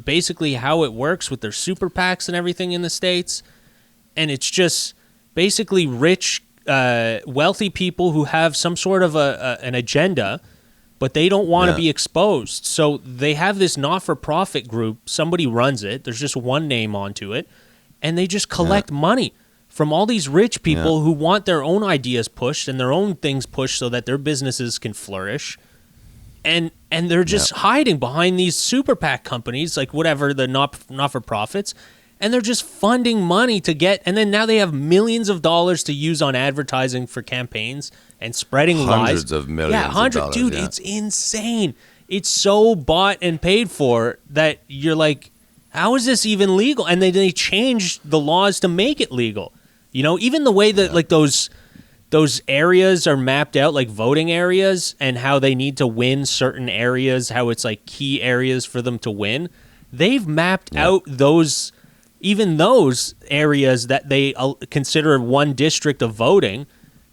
basically how it works with their super PACs and everything in the States. And it's just basically rich wealthy people who have some sort of an agenda, but they don't want to be exposed. So they have this not-for-profit group. Somebody runs it. There's just one name onto it. And they just collect money from all these rich people who want their own ideas pushed and their own things pushed so that their businesses can flourish. And they're just hiding behind these super PAC companies, whatever, the not-for-profits. And they're just funding money to get, and then now they have millions of dollars to use on advertising for campaigns and spreading lies. Hundreds of millions of dollars. Dude, it's insane. It's so bought and paid for that you're like, how is this even legal? And they changed the laws to make it legal. Even the way that those areas are mapped out, voting areas, and how they need to win certain areas, how it's key areas for them to win. They've mapped out those. Even those areas that they consider one district of voting,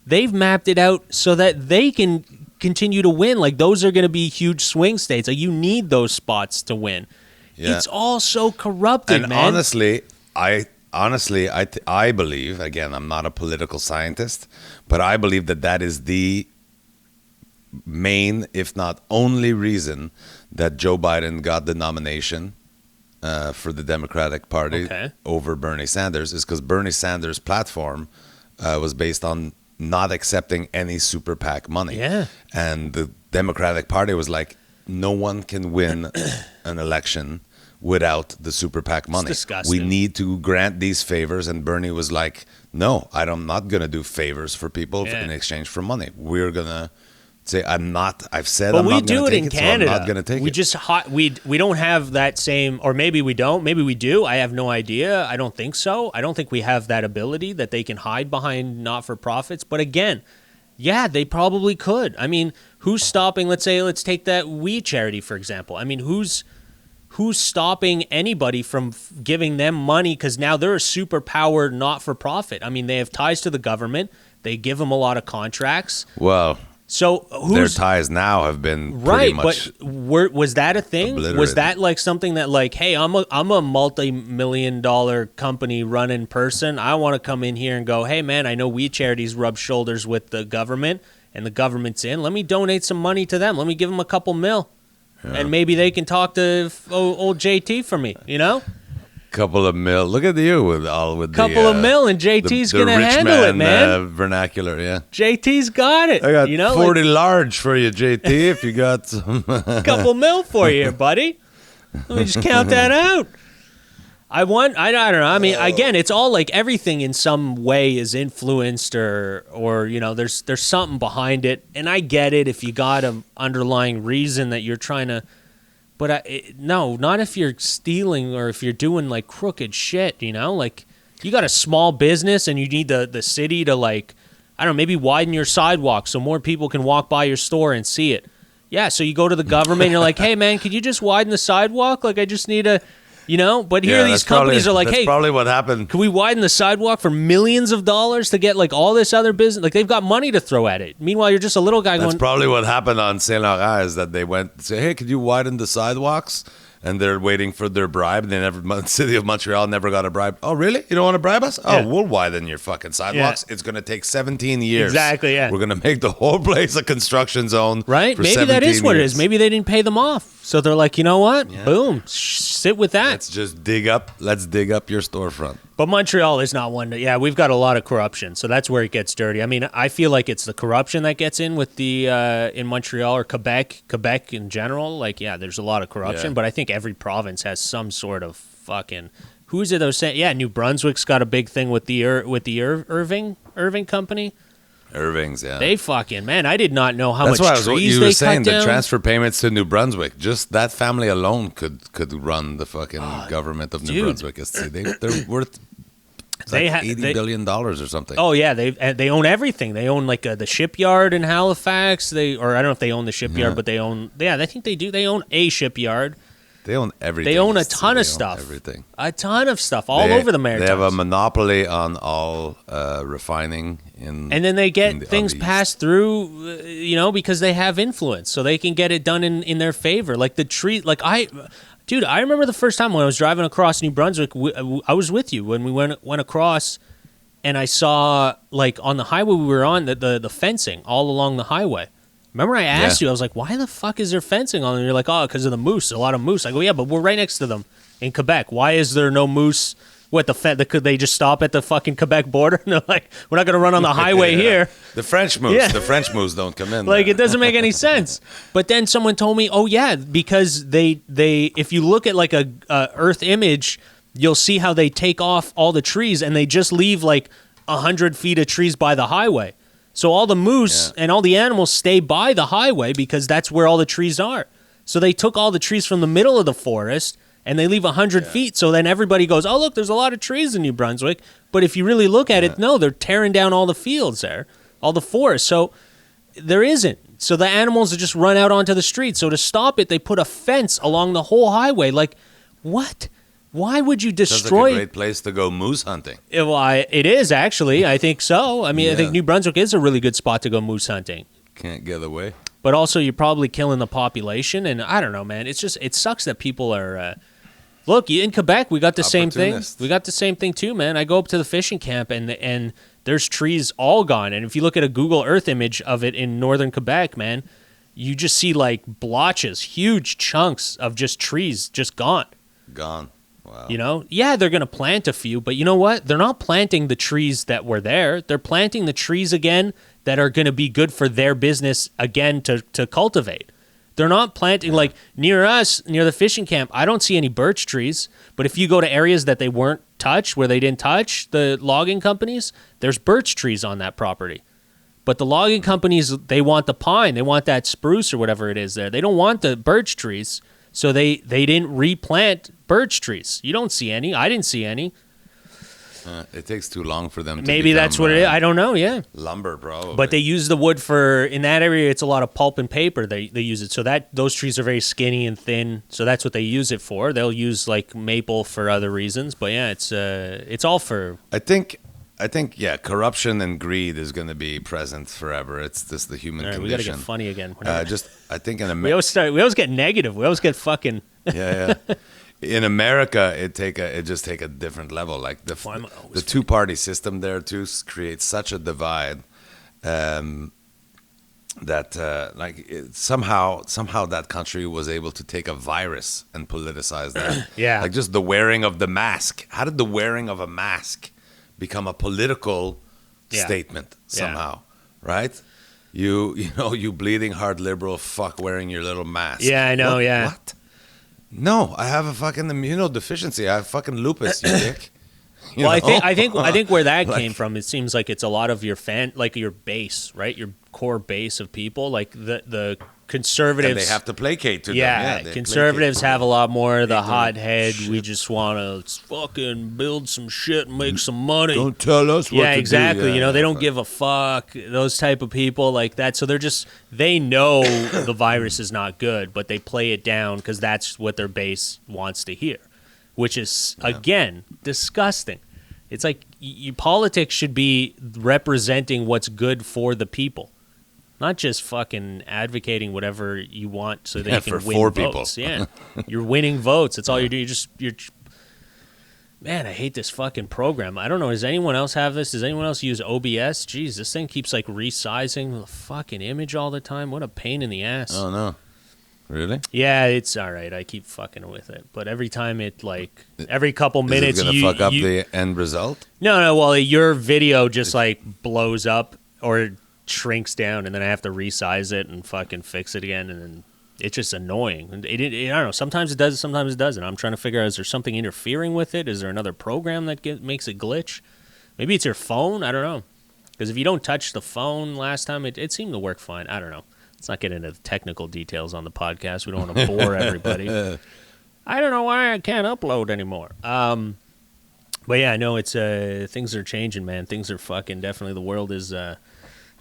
they've mapped it out so that they can continue to win. Those are going to be huge swing states. You need those spots to win. Yeah. It's all so corrupted, and man. Honestly, I believe, again, I'm not a political scientist, but I believe that is the main, if not only reason that Joe Biden got the nomination for the Democratic Party over Bernie Sanders, is because Bernie Sanders' platform was based on not accepting any super PAC money. Yeah. And the Democratic Party was like, no one can win an election without the super PAC money. disgusting. We need to grant these favors. And Bernie was like, no, I'm not going to do favors for people in exchange for money. We're going to say, I've said but I'm we not do going to it take in it, Canada. so I'm not going to take we it. just we don't have that same, or maybe we don't. Maybe we do. I have no idea. I don't think so. I don't think we have that ability that they can hide behind not-for-profits. But again, yeah, they probably could. I mean, who's stopping? Let's take that We Charity, for example. I mean, who's stopping anybody from giving them money? Because now they're a super-powered not-for-profit. I mean, they have ties to the government. They give them a lot of contracts. Well, so their ties now have been pretty much but was that a thing? Was obliterated. that like something that like, hey, I'm a multi-million-dollar company running person. I want to come in here and go, hey man, I know We Charities rub shoulders with the government, and the government's in. Let me donate some money to them. Let me give them a couple mil, and maybe they can talk to old JT for me. You know, couple of mil. Look at you with couple of mil, and JT's gonna handle it, man. Vernacular, yeah. JT's got it. I got you know, 40 large for you, JT. If you got some, couple mil for you here, buddy. Let me just count that out. I don't know. I mean, again, it's all like everything in some way is influenced or you know, there's something behind it. And I get it if you got an underlying reason that you're trying to, but no, not if you're stealing or if you're doing like crooked shit, you know? Like you got a small business and you need the city to like, I don't know, maybe widen your sidewalk so more people can walk by your store and see it. Yeah, so you go to the government and you're like, hey man, could you just widen the sidewalk? Like I just need a... You know, but here these companies are like, that's hey, probably what happened. can we widen the sidewalk for millions of dollars to get like all this other business? Like they've got money to throw at it. Meanwhile, you're just a little guy That's going. probably what happened on Saint Laurent is that they went and say, hey, could you widen the sidewalks? And they're waiting for their bribe. And the city of Montreal never got a bribe. Oh, really? You don't want to bribe us? Oh, we'll widen your fucking sidewalks. Yeah. It's going to take 17 years. Exactly, yeah. We're going to make the whole place a construction zone. Right? For Maybe that is what it years. is. Maybe they didn't pay them off. So they're like, you know what? Yeah. Boom. Sit with that. Let's just dig up your storefront. But Montreal is not one. Yeah, we've got a lot of corruption, so that's where it gets dirty. I mean, I feel like it's the corruption that gets in with the in Montreal or Quebec in general. Like, yeah, there's a lot of corruption, but I think every province has some sort of fucking. Who is it that was saying? Yeah, New Brunswick's got a big thing with the Irving company. Irving's, yeah. They fucking, man, I did not know how That's much what trees you they were saying. cut down. The transfer payments to New Brunswick, just that family alone could run the fucking government of New Brunswick. They're worth $80 billion or something. Oh yeah, they own everything. They own like the shipyard in Halifax. Or I don't know if they own the shipyard, but they own. Yeah, I think they do. They own a shipyard. They own everything. They own a ton of stuff. Everything. A ton of stuff all over the Maritimes. They have a monopoly on all refining and then they get things passed through, you know, because they have influence, so they can get it done in their favor. Like the tree, like dude, I remember the first time when I was driving across New Brunswick. I was with you when we went across, and I saw like on the highway we were on the fencing all along the highway. Remember I asked you, I was like, why the fuck is there fencing on? And you're like, oh, because of the moose, a lot of moose. I go, yeah, but we're right next to them in Quebec. Why is there no moose? What, could they just stop at the fucking Quebec border? And they're like, we're not going to run on the highway here. The French moose. The French moose don't come in. Like, it doesn't make any sense. But then someone told me, oh, yeah, because they if you look at like a Earth image, you'll see how they take off all the trees and they just leave like 100 feet of trees by the highway. So all the moose and all the animals stay by the highway because that's where all the trees are. So they took all the trees from the middle of the forest and they leave 100 feet. So then everybody goes, oh, look, there's a lot of trees in New Brunswick. But if you really look at it, no, they're tearing down all the fields there, all the forest. So there isn't. So the animals just run out onto the street. So to stop it, they put a fence along the whole highway. Like, what? Why would you destroy? Sounds like a great place to go moose hunting. It is actually. I think so. I mean, I think New Brunswick is a really good spot to go moose hunting. Can't get away. But also, you're probably killing the population, and I don't know, man. It sucks that people are. Look, in Quebec, we got the same thing. We got the same thing too, man. I go up to the fishing camp, and there's trees all gone. And if you look at a Google Earth image of it in northern Quebec, man, you just see like blotches, huge chunks of just trees just gone. Gone. You know, yeah, they're going to plant a few, but you know what? They're not planting the trees that were there. They're planting the trees again that are going to be good for their business again to cultivate. They're not planting like near us, near the fishing camp. I don't see any birch trees, but if you go to areas that they weren't touched, where they didn't touch the logging companies, there's birch trees on that property. But the logging companies, they want the pine, they want that spruce or whatever it is there. They don't want the birch trees, so they didn't replant birch trees. You don't see any. I didn't see any. It takes too long for them to Maybe that's what it is. I don't know, yeah. Lumber, probably. But they use the wood for, in that area, it's a lot of pulp and paper. They use it. So those trees are very skinny and thin. So that's what they use it for. They'll use like maple for other reasons. But yeah, it's all for... I think, yeah, corruption and greed is going to be present forever. It's just the human condition. We got to get funny again. I think in we always get negative. We always get fucking... Yeah. In America, it just take a different level. Like the two-party system there too creates such a divide that somehow that country was able to take a virus and politicize that. Yeah, like just the wearing of the mask. How did the wearing of a mask become a political statement somehow? Right? You bleeding heart liberal fuck wearing your little mask. Yeah, I know. What? No, I have a fucking immunodeficiency. I have fucking lupus, you dick. I think where that came from, it seems like it's a lot of your your base, right? Your core base of people, like the conservatives. And they have to placate to them. Yeah, conservatives have a lot more of the hothead. We just want to fucking build some shit and make some money. Don't tell us what to do. Exactly. They don't give a fuck. Those type of people like that. So they know the virus is not good, but they play it down because that's what their base wants to hear, which is, again, disgusting. It's like politics should be representing what's good for the people. Not just fucking advocating whatever you want so that you can win votes. Yeah, you're winning votes. That's all you're doing. Man, I hate this fucking program. I don't know. Does anyone else have this? Does anyone else use OBS? Jeez, this thing keeps like resizing the fucking image all the time. What a pain in the ass. Oh no, really? Yeah, it's all right. I keep fucking with it, but every time every couple minutes, is it gonna fuck up the end result? No. Well, your video just blows up or shrinks down, and then I have to resize it and fucking fix it again, and then it's just annoying. I don't know. Sometimes it does, sometimes it doesn't. I'm trying to figure out, is there something interfering with it? Is there another program that makes it glitch? Maybe it's your phone. I don't know. Because if you don't touch the phone last time, it seemed to work fine. I don't know. Let's not get into the technical details on the podcast. We don't want to bore everybody. I don't know why I can't upload anymore. But yeah, I know it's things are changing, man. Things are fucking definitely. The world is.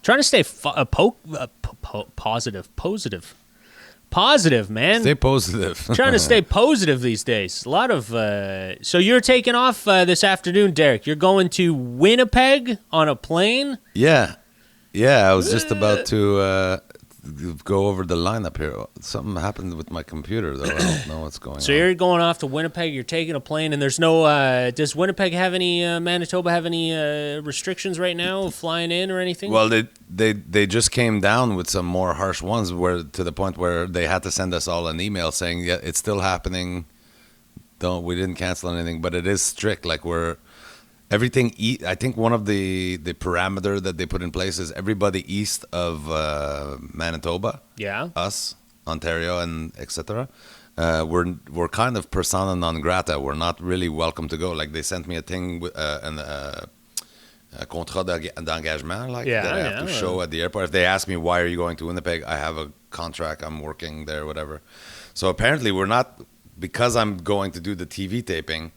Trying to stay positive, man. Stay positive. Trying to stay positive these days. A lot of so you're taking off this afternoon, Derek. You're going to Winnipeg on a plane. Yeah. I was just about to go over the lineup here. Something happened with my computer, though. I don't know what's going on. So you're going off to Winnipeg. You're taking a plane, and there's no. Does Winnipeg have any? Manitoba have any restrictions right now, flying in or anything? Well, they just came down with some more harsh ones, where to the point where they had to send us all an email saying, "Yeah, it's still happening. We didn't cancel anything, but it is strict. Like everything. I think one of the parameter that they put in place is everybody east of Manitoba, us, Ontario, and etc. We're kind of persona non grata. We're not really welcome to go. Like they sent me a thing with a contrat d'engagement, that I have to show at the airport. If they ask me why are you going to Winnipeg, I have a contract. I'm working there, whatever. So apparently we're not, because I'm going to do the TV taping.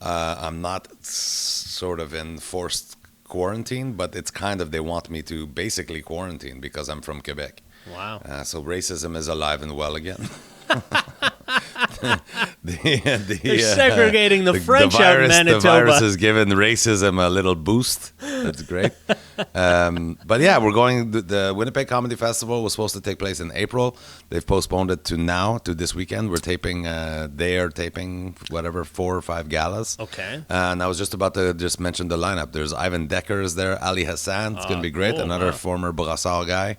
I'm not sort of in forced quarantine, but it's kind of, they want me to basically quarantine because I'm from Quebec. Wow. So racism is alive and well again. They're segregating the French out in Manitoba. The virus has given racism a little boost. That's great. But yeah, we're going. The Winnipeg Comedy Festival was supposed to take place in April. They've postponed it to this weekend. We're taping. They are taping 4 or 5 galas. Okay. And I was just about to mention the lineup. There's Ivan Decker is there. Ali Hassan. It's gonna be great. Cool, Another former Brassard guy.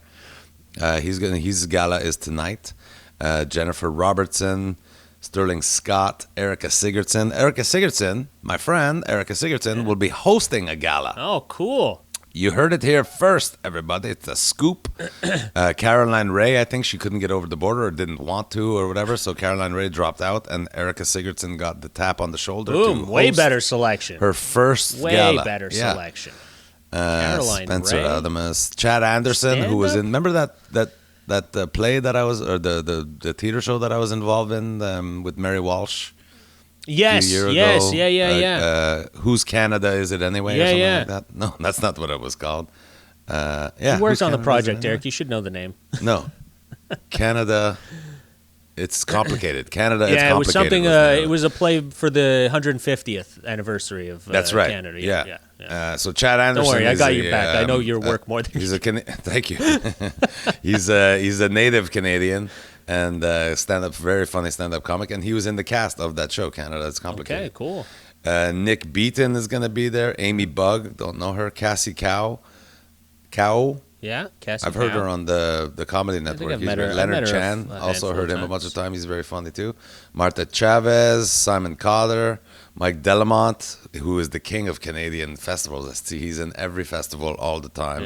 His gala is tonight. Jennifer Robertson, Sterling Scott, Erica Sigurdsson. Erica Sigurdsson, my friend, Erica Sigurdsson, will be hosting a gala. Oh, cool. You heard it here first, everybody. It's a scoop. Caroline Ray, I think she couldn't get over the border or didn't want to or whatever, so Caroline Ray dropped out, and Erica Sigurdsson got the tap on the shoulder. Boom, to way host better selection. her first Way gala. better Yeah. selection. Caroline Spencer Ray. Adamus, Chad Anderson, who was in. Remember that play that I was, or the theater show that I was involved in with Mary Walsh. Yes, A year yes, ago? yeah. Whose Canada is it anyway? Yeah, or something yeah. like that. No, that's not what it was called. Yeah, You Whose worked on the Canada Is It project, Anyway? Eric. You should know the name. No, Canada. It's complicated. Canada. It's Yeah, it was complicated something. with Canada. It was a play for the 150th anniversary of That's right. Canada. Yeah. Yeah. So Chad Anderson. Don't worry, I is got a, your back. I know your work more than he's a Thank you. he's a native Canadian and very funny stand-up comic, and he was in the cast of that show. Canada. It's complicated. Okay, cool. Nick Beaton is going to be there. Amy Bug, don't know her. Cassie Cow. Yeah, Cassie. I've heard Cow. her on the Comedy Network. I've He's met her- great. I've Leonard met her a Chan, handful also of heard him a times. bunch of times. He's very funny too. Martha Chavez, Simon Cotter, Mike Delamont, who is the king of Canadian festivals. He's in every festival all the time.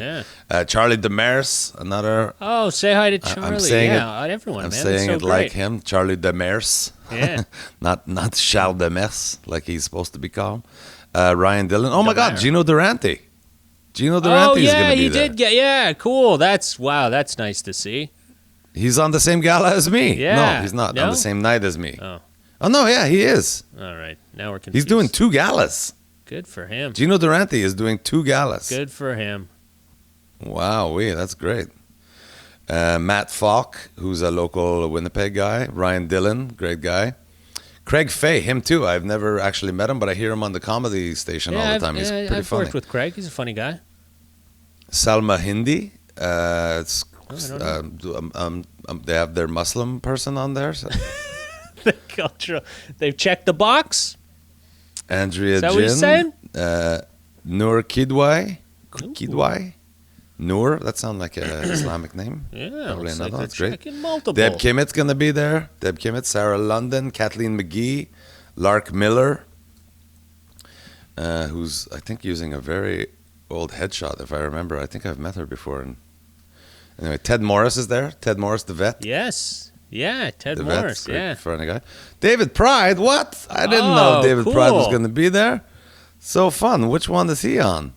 Yeah. Charlie Demers, another. Oh, say hi to Charlie. I'm saying everyone, I'm man. saying That's it so like great. him, Charlie Demers. Yeah. not Charles Demers, like he's supposed to be called. Ryan Dillon. Oh my God, Demers. Gino Durante. Gino Durante Oh is going yeah, to be he there. did get. Yeah, cool. That's nice to see. He's on the same gala as me. Yeah. No, he's not No? on the same night as me. Oh, Oh no, yeah, he is. all right. Now we're confused. He's doing 2 galas. Good for him. Gino Durante is doing 2 galas. Good for him. Wow, that's great. Matt Falk, who's a local Winnipeg guy. Ryan Dillon, great guy. Craig Fay, him too. I've never actually met him, but I hear him on the comedy station all the time. He's pretty I've funny. worked with Craig. He's a funny guy. Salma Hindi. I don't They have their Muslim person on there. So. The cultural. They've checked the box. Andrea Is that what you're Jin. saying? Noor Kidwai. Ooh. Kidwai? Noor, that sounds like an Islamic name. Yeah, Probably looks like another one. they're That's great. checking multiple. Deb Kimmett's going to be there. Deb Kimmett, Sarah London, Kathleen McGee, Lark Miller, who's, I think, using a very old headshot, if I remember. I think I've met her before. And anyway, Ted Morris is there. Ted Morris, the vet. Yes. Yeah, Ted The vet, Morris. great Yeah. funny guy. David Pride, what? I didn't Oh, know David Pride was cool. going to be there. So fun. Which one is he on?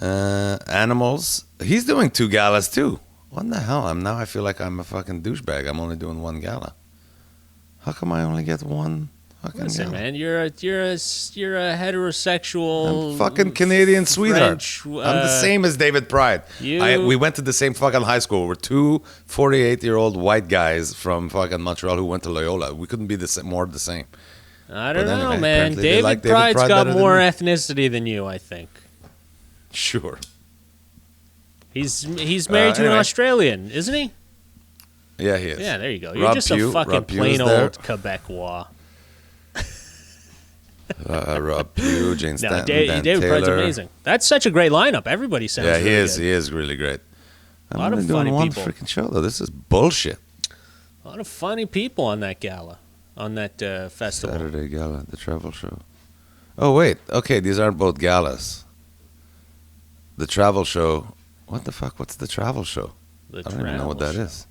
Animals. He's doing 2 galas too. What the hell? I feel like I'm a fucking douchebag. I'm only doing 1 gala. How come I only get 1 fucking Listen, gala? man, you're a heterosexual. I'm fucking Canadian sweetheart. French, I'm the same as David Pride. We went to the same fucking high school. We're 2 48-year-old white guys from fucking Montreal who went to Loyola. We couldn't be more the same. I don't But know, anyway, man. apparently they David like David Pride's Pride got better than more me. ethnicity than you, I think. Sure. He's married to an anyway. Australian, isn't he? Yeah, he is. Yeah, there you go. You're Rob just Pugh- a fucking Rob Pugh plain is there. old Quebecois. Rob Pugh, Jane No, Stanton, Dan David Pride's Taylor. amazing. That's such a great lineup. Everybody sounds Yeah, he really is. good. He is really great. I'm lot of only doing funny 1 people. freaking show though. This is bullshit. A lot of funny people on that gala, on that festival. Saturday gala, the travel show. Oh wait, okay, these aren't both galas. The travel show. What the fuck? What's the travel show? The I don't even know what that travel is.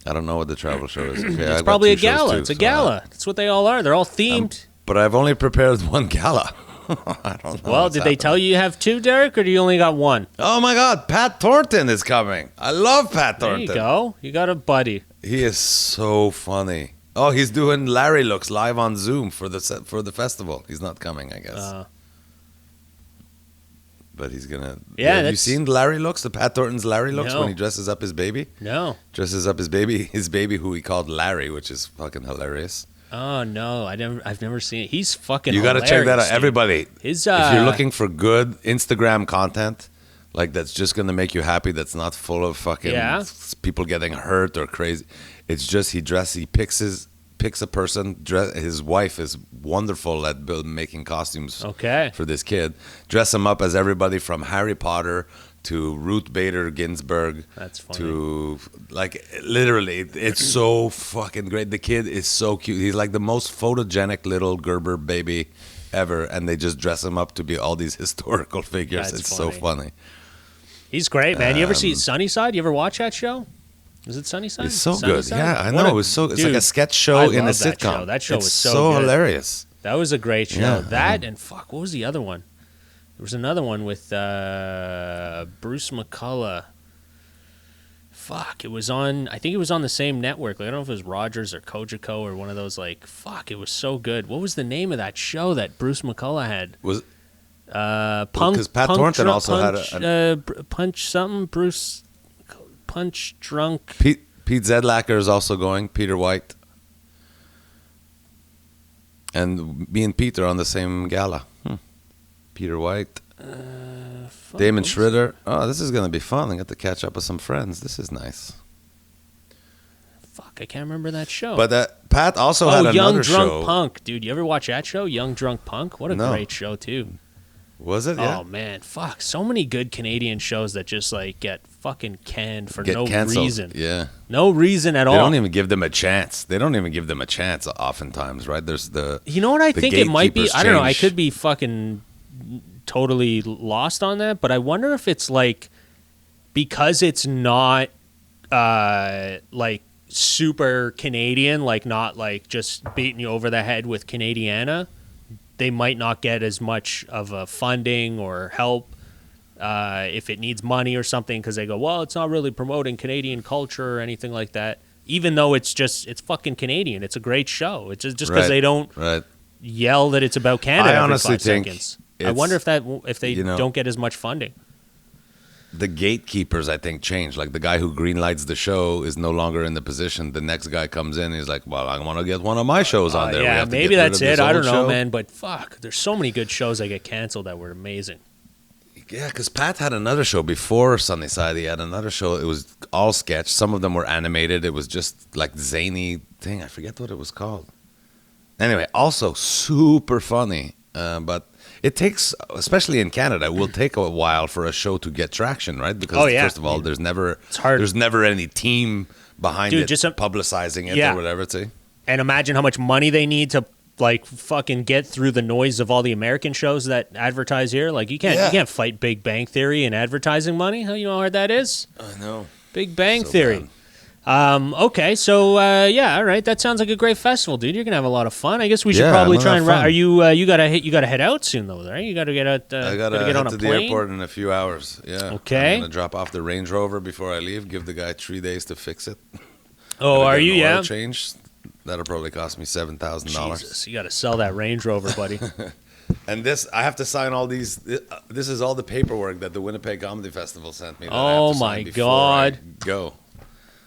I don't know what the travel show is. Okay, It's I've got probably a 2 shows gala. too, It's a so gala. That's what they all are. They're all themed. but I've only prepared 1 gala. I don't know. Well, what's did they happening. tell you have 2, Derek, or do you only got 1? Oh my God, Pat Thornton is coming. I love Pat There Thornton. you go. You got a buddy. He is so funny. Oh, he's doing Larry Looks live on Zoom for the festival. He's not coming, I guess. But he's gonna. Yeah, Have you that's- seen Larry Looks? The Pat Thornton's Larry Looks No. when he dresses up his baby. No. Dresses up his baby who he called Larry, which is fucking hilarious. Oh no, I've never seen it. He's fucking. You got to check that out, hilarious, dude. everybody. His if you're looking for good Instagram content, like that's just gonna make you happy, that's not full of fucking Yeah. people getting hurt or crazy. It's just he picks a person. His wife is wonderful at making costumes Okay. for this kid. Dress him up as everybody from Harry Potter to Ruth Bader Ginsburg. That's funny. To like literally, it's so fucking great. The kid is so cute. He's like the most photogenic little Gerber baby ever, and they just dress him up to be all these historical figures. That's it's funny. so funny. He's great, man. You ever see Sunnyside? You ever watch that show? Is it Sunnyside? It's so Sunnyside? good. Yeah, I What know. a- It was so. It's dude, like a sketch show I in a love that sitcom. show. That show it's was so good. hilarious. That was a great show. Yeah, That and fuck, what was the other one? There was another one with Bruce McCullough. Fuck, it was on. I think it was on the same network. Like, I don't know if it was Rogers or Kojiko or one of those. Like, fuck, it was so good. What was the name of that show that Bruce McCullough had? Was Punk. because Pat Thornton also had a Punch something. Bruce Punch Drunk. Pete Zedlacker is also going. Peter White. And me and Pete are on the same gala. Peter White. Fuck, Damon what was- Schroeder. Oh, this is going to be fun. I got to catch up with some friends. This is nice. Fuck, I can't remember that show. But Pat also had another Young Drunk show. Punk, dude. You ever watch that show, Young Drunk Punk? What a No. great show too. Was it? Yeah. Oh man, fuck! So many good Canadian shows that just like get fucking canned for Get no canceled. reason. Yeah. No reason at They all. don't even give them a chance. Oftentimes, right? There's the. You know what I the think it might be? gatekeepers I don't know. I change. could be fucking totally lost on that, but I wonder if it's like because it's not like super Canadian, like not like just beating you over the head with Canadiana. They might not get as much of a funding or help if it needs money or something because they go, well, it's not really promoting Canadian culture or anything like that. Even though it's fucking Canadian, it's a great show. It's just because Right, they don't Right. yell that it's about Canada. I every honestly 5 think seconds. I it's- wonder if they you know- don't get as much funding. The gatekeepers, I think, change. Like the guy who greenlights the show is no longer in the position. The next guy comes in, he's like, well, I want to get one of my shows on there. We Yeah, have to maybe get rid that's of this it. I don't old know, show. man. But fuck, there's so many good shows that get canceled that were amazing. Yeah, because Pat had another show before Sunnyside. He had another show. It was all sketch. Some of them were animated. It was just like zany thing. I forget what it was called. Anyway, also super funny. But it takes, especially in Canada, it will take a while for a show to get traction, right? Because Oh, yeah. first of all, there's never hard. there's never any team behind Dude, it just a- publicizing it Yeah. or whatever. See? And imagine how much money they need to like fucking get through the noise of all the American shows that advertise here. Like you can't fight Big Bang Theory and advertising money. How you know how hard that is? I know. Big Bang So Theory. bad. Okay, so yeah, all right. That sounds like a great festival, dude. You're gonna have a lot of fun. I guess we should Yeah, probably I'm try gonna and. have fun. Are you gotta head out soon though, right? You gotta get out. I gotta get on head a to the plane. airport in a few hours. Yeah. Okay. I'm gonna drop off the Range Rover before I leave. Give the guy 3 days to fix it. Oh, Gotta are get you? an oil Yeah. change. That'll probably cost me $7,000. Jesus, you gotta sell that Range Rover, buddy. And this, I have to sign all these. This is all the paperwork that the Winnipeg Comedy Festival sent me. That I have Oh to my sign before God. I go.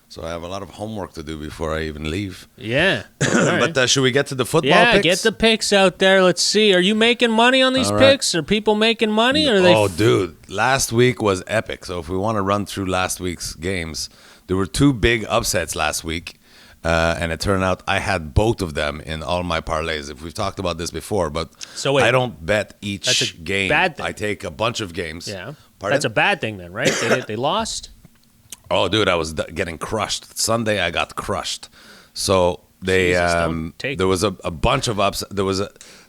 So I have a lot of homework to do before I even leave. Yeah. All right. But should we get to the football Yeah, picks? get the picks out there. Let's see. Are you making money on these All right. picks? Are people making money? Or are they? Oh, dude, last week was epic. So if we want to run through last week's games, there were 2 big upsets last week. And it turned out I had both of them in all my parlays. If we've talked about this before, but So wait. I don't bet That's each a game. bad thing. I take a bunch of games. Yeah. Pardon? That's a bad thing then, right? They lost. Oh, dude, I was getting crushed. Sunday, I got crushed. So they Jesus, don't take there was a bunch of ups.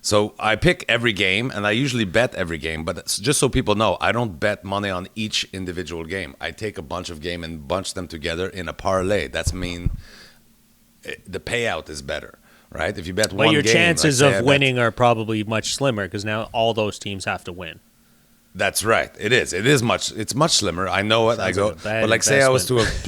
So I pick every game, and I usually bet every game. But it's just so people know, I don't bet money on each individual game. I take a bunch of game and bunch them together in a parlay. That's mean the payout is better, right? If you bet Well, one your game, chances like say I of bet- winning are probably much slimmer because now all those teams have to win. That's right. It is. It's much slimmer. I know it. I Sounds go. like a bad But like, say I was to investment. have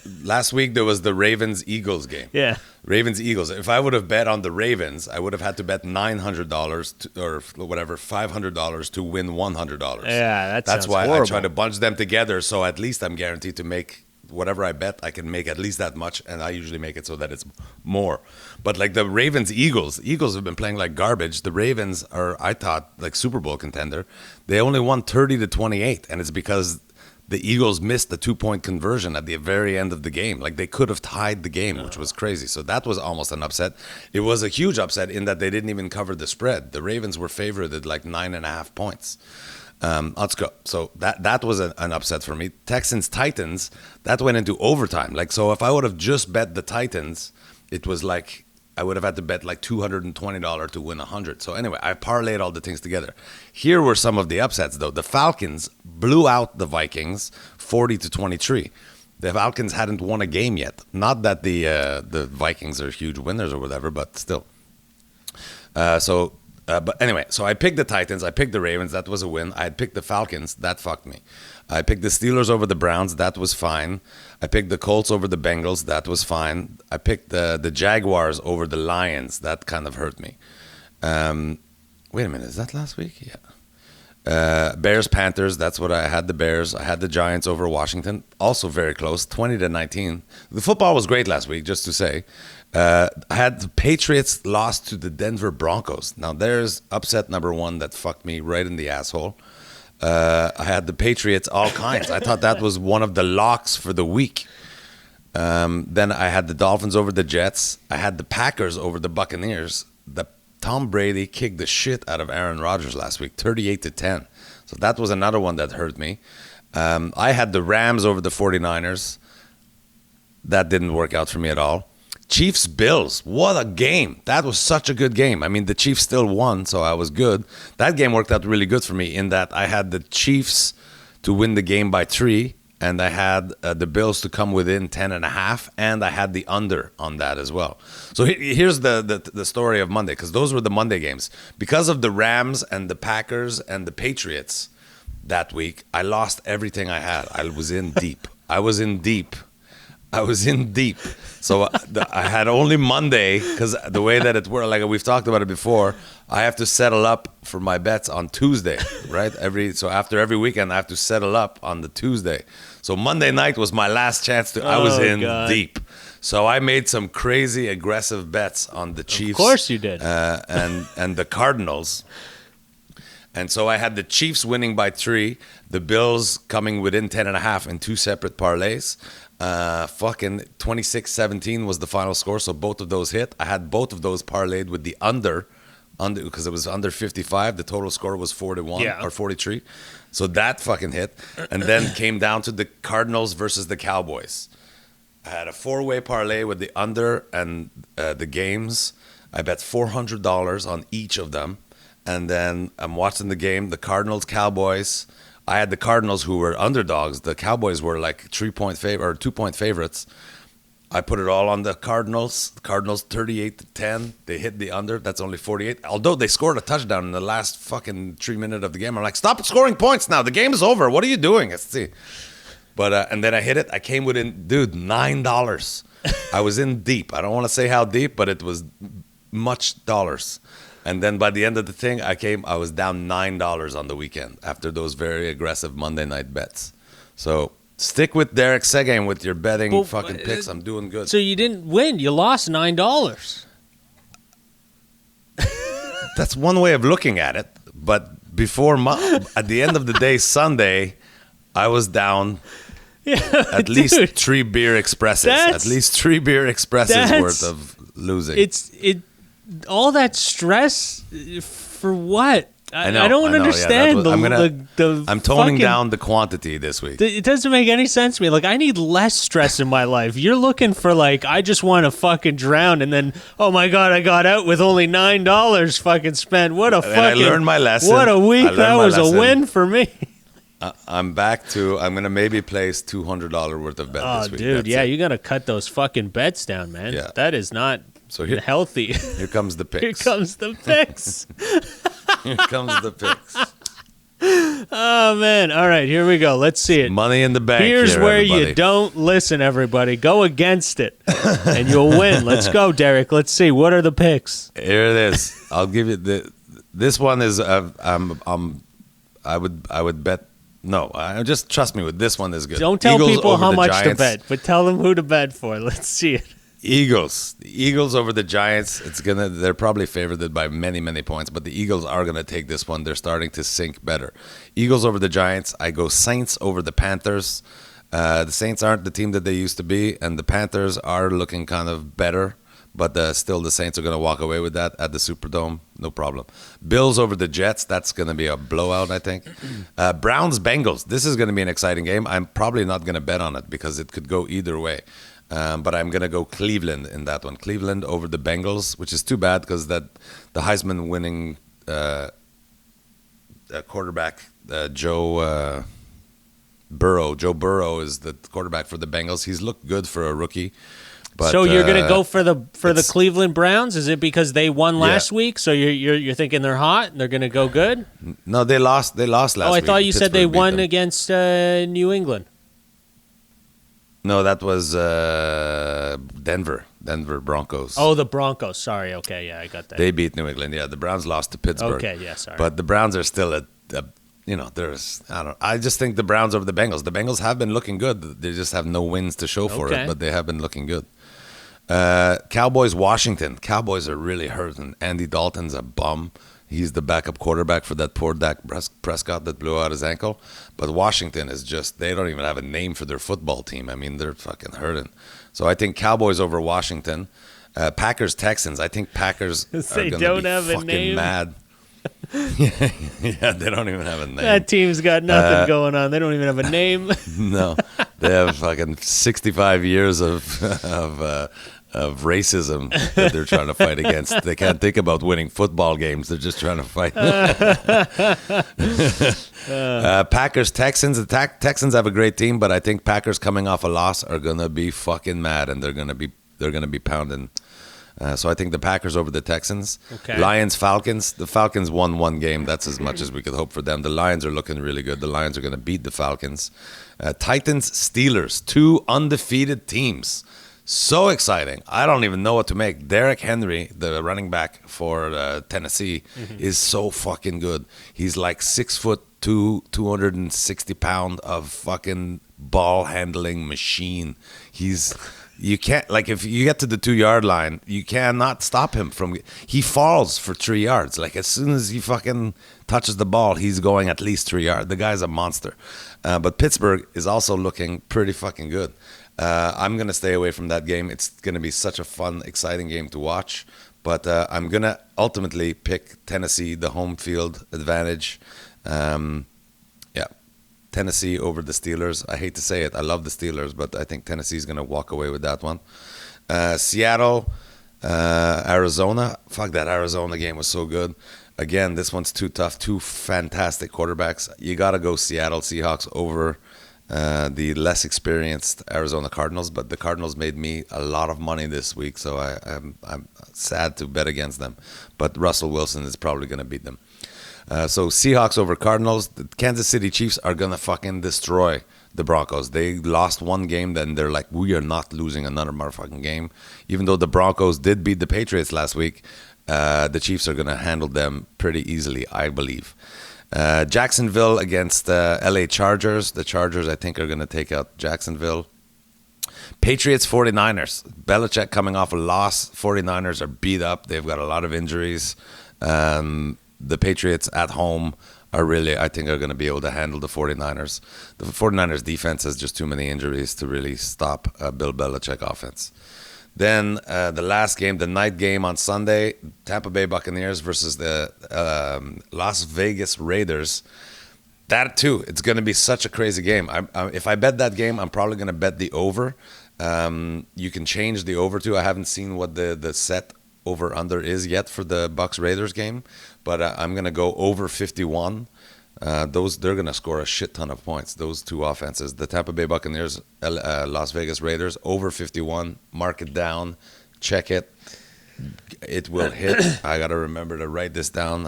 played last week. There was the Ravens Eagles game. Yeah. Ravens Eagles. If I would have bet on the Ravens, I would have had to bet $900 or whatever $500 to win $100. Yeah, that That's sounds why I horrible. try to bunch them together. So at least I'm guaranteed to make whatever I bet. I can make at least that much, and I usually make it so that it's more. But like the Ravens Eagles have been playing like garbage. The Ravens are, I thought, like Super Bowl contender. They only won 30-28, and it's because the Eagles missed the 2-point conversion at the very end of the game. Like they could have tied the game, which was crazy. So that was almost an upset. It was a huge upset in that they didn't even cover the spread. The Ravens were favored at like 9.5 points. Let's go. So that was an upset for me. Texans Titans, that went into overtime. Like, so if I would have just bet the Titans, it was like I would have had to bet like $220 to win 100. So anyway, I parlayed all the things together. Here were some of the upsets though. The Falcons blew out the Vikings 40-23. The Falcons hadn't won a game yet. Not that the Vikings are huge winners or whatever, but still. But anyway, so I picked the Titans. I picked the Ravens. That was a win. I had picked the Falcons. That fucked me. I picked the Steelers over the Browns. That was fine. I picked the Colts over the Bengals. That was fine. I picked the Jaguars over the Lions. That kind of hurt me. Wait a minute. Is that last week? Yeah. Bears, Panthers, that's what I had. The Bears. I had the Giants over Washington, also very close, 20-19. The football was great last week, just to say. I had the Patriots lost to the Denver Broncos. Now there's upset number one that fucked me right in the asshole. I had the Patriots all kinds. I thought that was one of the locks for the week. Then I had the Dolphins over the Jets. I had the Packers over the Buccaneers. Tom Brady kicked the shit out of Aaron Rodgers last week, 38-10. So that was another one that hurt me. I had the Rams over the 49ers. That didn't work out for me at all. Chiefs Bills, what a game. That was such a good game. I mean, the Chiefs still won, so I was good. That game worked out really good for me in that I had the Chiefs to win the game by 3, and I had the Bills to come within 10.5, and I had the under on that as well. So here's the story of Monday, because those were the Monday games. Because of the Rams and the Packers and the Patriots that week, I lost everything I had. I was in deep. So I had only Monday, because the way that it worked, like we've talked about it before, I have to settle up for my bets on Tuesday, right? So after every weekend, I have to settle up on the Tuesday. So Monday night was my last chance to. I was in deep. So I made some crazy aggressive bets on the Chiefs. Of course you did. And the Cardinals. And so I had the Chiefs winning by 3, the Bills coming within 10.5 in 2 separate parlays. Fucking 26-17 was the final score, so both of those hit. I had both of those parlayed with the under because it was under 55. The total score was 41 or 43. So that fucking hit. And then came down to the Cardinals versus the Cowboys. I had a 4-way parlay with the under and the games. I bet $400 on each of them. And then I'm watching the game, the Cardinals, Cowboys. I had the Cardinals who were underdogs. The Cowboys were like 3-point favor or 2-point favorites. I put it all on the Cardinals. The Cardinals 38-10. They hit the under. That's only 48. Although they scored a touchdown in the last fucking 3 minutes of the game. I'm like, stop scoring points now. The game is over. What are you doing? Let's see. But and then I hit it. I came within, dude, $9. I was in deep. I don't want to say how deep, but it was much dollars. And then by the end of the thing, I was down $9 on the weekend after those very aggressive Monday night bets. So stick with Derek Seguin with your betting fucking picks. I'm doing good. So you didn't win. You lost $9. That's one way of looking at it. But before at the end of the day, Sunday, I was down at least 3 beer expresses. At least 3 beer expresses worth of losing. All that stress for what? I don't understand. Yeah, I'm toning down the quantity this week. It doesn't make any sense to me. Like, I need less stress in my life. You're looking for, like, I just want to fucking drown, and then, oh my God, I got out with only $9 fucking spent. What a fucking... I learned my lesson. What a week. That was a win for me. I'm going to maybe place $200 worth of bet this week. Oh, dude, you got to cut those fucking bets down, man. Yeah. That is not... So healthy. Here comes the picks. Here comes the picks. Here comes the picks. Oh, man. All right, here we go. Let's see it. Money in the bank. Here's where everybody. You don't listen, everybody. Go against it, and you'll win. Let's go, Derek. Let's see. What are the picks? Here it is. I'll give you this one is I would bet. No, just trust me with this one is good. Don't tell people how much to bet, but tell them who to bet for. Let's see it. The Eagles over the Giants. They're probably favored by many, many points, but the Eagles are gonna take this one. They're starting to sink better. Eagles over the Giants. I go Saints over the Panthers. The Saints aren't the team that they used to be, and the Panthers are looking kind of better. but still the Saints are going to walk away with that at the Superdome, no problem. Bills over the Jets, that's going to be a blowout, I think. Browns Bengals, this is going to be an exciting game. I'm probably not going to bet on it because it could go either way. But I'm going to go Cleveland in that one. Cleveland over the Bengals, which is too bad because the Heisman winning quarterback, Joe Burrow is the quarterback for the Bengals. He's looked good for a rookie. But, so you're going to go for the Cleveland Browns? Is it because they won last week? So you're thinking they're hot and they're going to go good? No, they lost last week. Oh, I thought you said they won against New England. No, that was Denver Broncos. Oh, the Broncos. Sorry. Okay, yeah, I got that. They beat New England. Yeah, the Browns lost to Pittsburgh. Okay, yeah, sorry. But the Browns are still I just think the Browns over the Bengals. The Bengals have been looking good. They just have no wins to show for it, but they have been looking good. Cowboys Washington. Cowboys are really hurting. Andy Dalton's a bum. He's the backup quarterback for that poor Dak Prescott that blew out his ankle. But Washington is just, they don't even have a name for their football team. I mean, they're fucking hurting. So I think Cowboys over Washington. Packers Texans. I think Packers are going to be fucking mad. Yeah, they don't even have a name. That team's got nothing going on. They don't even have a name. No, they have fucking 65 years of racism that they're trying to fight against. They can't think about winning football games. They're just trying to fight. Packers Texans. The Texans have a great team, but I think Packers coming off a loss are gonna be fucking mad, and they're gonna be pounding. So I think the Packers over the Texans. Okay. Lions Falcons. The Falcons won one game. That's as much as we could hope for them. The Lions are looking really good. The Lions are going to beat the Falcons. Titans Steelers. 2 undefeated teams. So exciting. I don't even know what to make. Derrick Henry, the running back for Tennessee, is so fucking good. He's like 6'2", 260 pound of fucking ball handling machine. You can't, like, if you get to the 2-yard line, you cannot stop him from. He falls for 3 yards. Like, as soon as he fucking touches the ball, he's going at least 3 yards. The guy's a monster. But Pittsburgh is also looking pretty fucking good. I'm going to stay away from that game. It's going to be such a fun, exciting game to watch. But I'm going to ultimately pick Tennessee, the home field advantage. Tennessee over the Steelers. I hate to say it. I love the Steelers, but I think Tennessee's going to walk away with that one. Seattle, Arizona. Fuck, that Arizona game was so good. Again, this one's too tough. 2 fantastic quarterbacks. You got to go Seattle Seahawks over the less experienced Arizona Cardinals, but the Cardinals made me a lot of money this week, so I'm sad to bet against them. But Russell Wilson is probably going to beat them. So Seahawks over Cardinals. The Kansas City Chiefs are going to fucking destroy the Broncos. They lost one game, then they're like, we are not losing another motherfucking game. Even though the Broncos did beat the Patriots last week, the Chiefs are going to handle them pretty easily, I believe. Jacksonville against LA Chargers. The Chargers, I think, are going to take out Jacksonville. Patriots 49ers. Belichick coming off a loss. 49ers are beat up. They've got a lot of injuries. The Patriots at home are really, I think, are going to be able to handle the 49ers. The 49ers defense has just too many injuries to really stop Bill Belichick offense. Then the last game, the night game on Sunday, Tampa Bay Buccaneers versus the Las Vegas Raiders. That too, it's going to be such a crazy game. If I bet that game, I'm probably going to bet the over. You can change the over too. I haven't seen what the set over under is yet for the Bucs Raiders game, but I'm going to go over 51. They're going to score a shit ton of points, those two offenses. The Tampa Bay Buccaneers, Las Vegas Raiders, over 51. Mark it down. Check it. It will hit. I got to remember to write this down.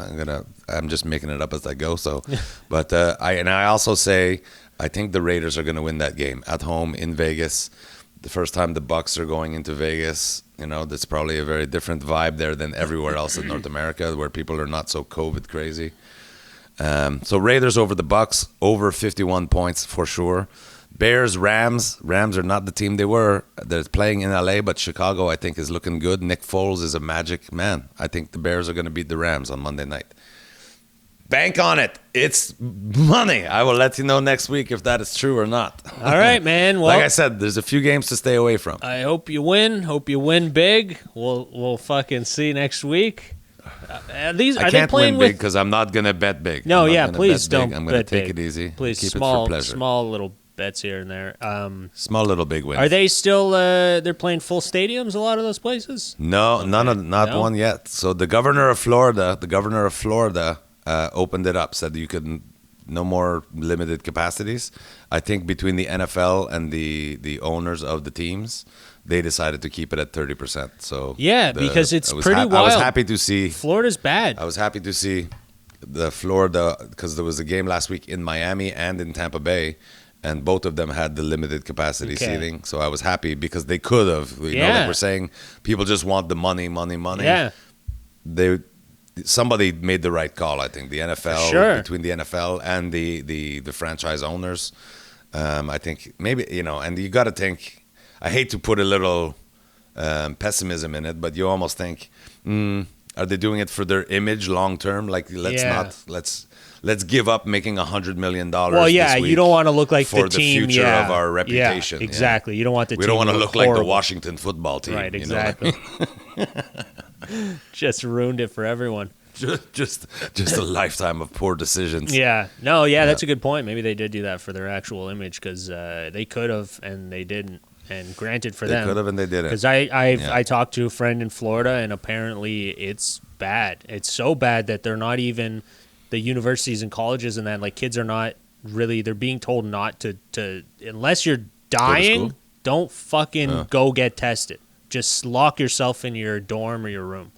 I'm just making it up as I go. So, but I also say I think the Raiders are going to win that game at home in Vegas. The first time the Bucs are going into Vegas, that's probably a very different vibe there than everywhere else in North America, where people are not so COVID crazy. So Raiders over the Bucs, over 51 points for sure. Bears, Rams. Rams are not the team they were. They're playing in LA, but Chicago, I think, is looking good. Nick Foles is a magic man. I think the Bears are going to beat the Rams on Monday night. Bank on it. It's money. I will let you know next week if that is true or not. All right, man. Well, like I said, there's a few games to stay away from. I hope you win. Hope you win big. We'll fucking see next week. I can't win big because I'm not gonna bet big. No, yeah, please don't. I'm gonna take it easy. Please, keep small, it for pleasure. small little bets here and there. Small little big wins. Are they still? They're playing full stadiums. A lot of those places. No, not one yet. So the governor of Florida, opened it up. Said you could no more limited capacities. I think between the NFL and the owners of the teams, they decided to keep it at 30%. So yeah, because it's pretty wild. I was happy to see Florida's bad. I was happy to see the Florida because there was a game last week in Miami and in Tampa Bay, and both of them had the limited capacity seating. So I was happy because they could have. You know, like we're saying, people just want the money. Yeah, somebody made the right call. I think the NFL between the NFL and the franchise owners. I think maybe and you got to think. I hate to put a little pessimism in it, but you almost think, are they doing it for their image long term? Like, let's give up making $100 million. Well, yeah, this week you don't want to look like for the team, future of our reputation. Yeah, exactly. You don't want the. We team don't want to look horrible. like the Washington football team. Right. Exactly. Just ruined it for everyone. Just a lifetime of poor decisions. Yeah. No. Yeah, that's a good point. Maybe they did do that for their actual image because they could have and they didn't. And granted for them, they could have and they didn't. Because I talked to a friend in Florida, and apparently it's bad. It's so bad that they're not even the universities and colleges and that. Like kids are not really. They're being told not to unless you're dying. Don't fucking go get tested. Just lock yourself in your dorm or your room.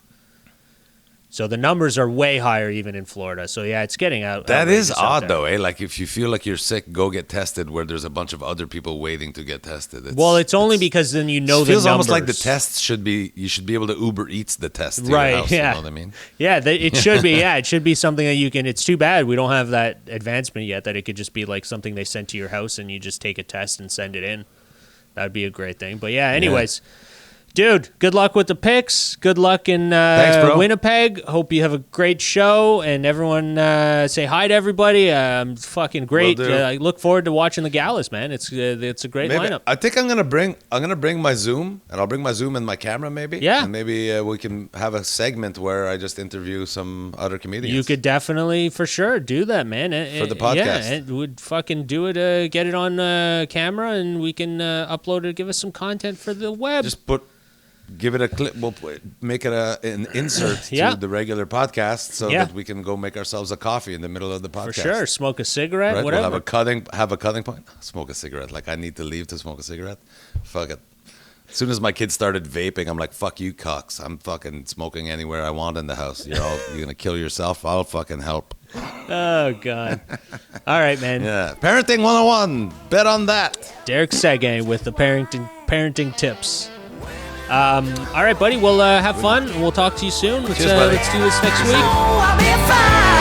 So the numbers are way higher even in Florida. So yeah, it's getting out. That is odd though, eh? Like if you feel like you're sick, go get tested where there's a bunch of other people waiting to get tested. It's only because then you know the numbers. It feels almost like the tests should be, you should be able to Uber Eats the test to your house, yeah. You know what I mean? Yeah, it should be. Yeah, it should be something that you can, it's too bad we don't have that advancement yet that it could just be like something they send to your house and you just take a test and send it in. That'd be a great thing. But yeah, anyways. Yeah. Dude, good luck with the picks. Good luck in Winnipeg. Hope you have a great show. And everyone say hi to everybody. Fucking great. I look forward to watching the galas, man. It's a great lineup. I think I'm gonna bring my Zoom, and I'll bring my Zoom and my camera maybe. Yeah. And maybe we can have a segment where I just interview some other comedians. You could definitely, for sure, do that, man. For the podcast. Yeah, and we'd fucking do it, get it on camera, and we can upload it, give us some content for the web. Give it a clip. We'll make it an insert to the regular podcast so that we can go make ourselves a coffee in the middle of the podcast. For sure. Smoke a cigarette, right? whatever. We'll have a cutting point. Smoke a cigarette. Like I need to leave to smoke a cigarette. Fuck it. As soon as my kids started vaping, I'm like, fuck you, cocks. I'm fucking smoking anywhere I want in the house. You're going to kill yourself? I'll fucking help. Oh, God. All right, man. Yeah. Parenting 101. Bet on that. Derek Seguin with the parenting tips. All right, buddy. We'll have fun. We'll talk to you soon. Let's do this next week.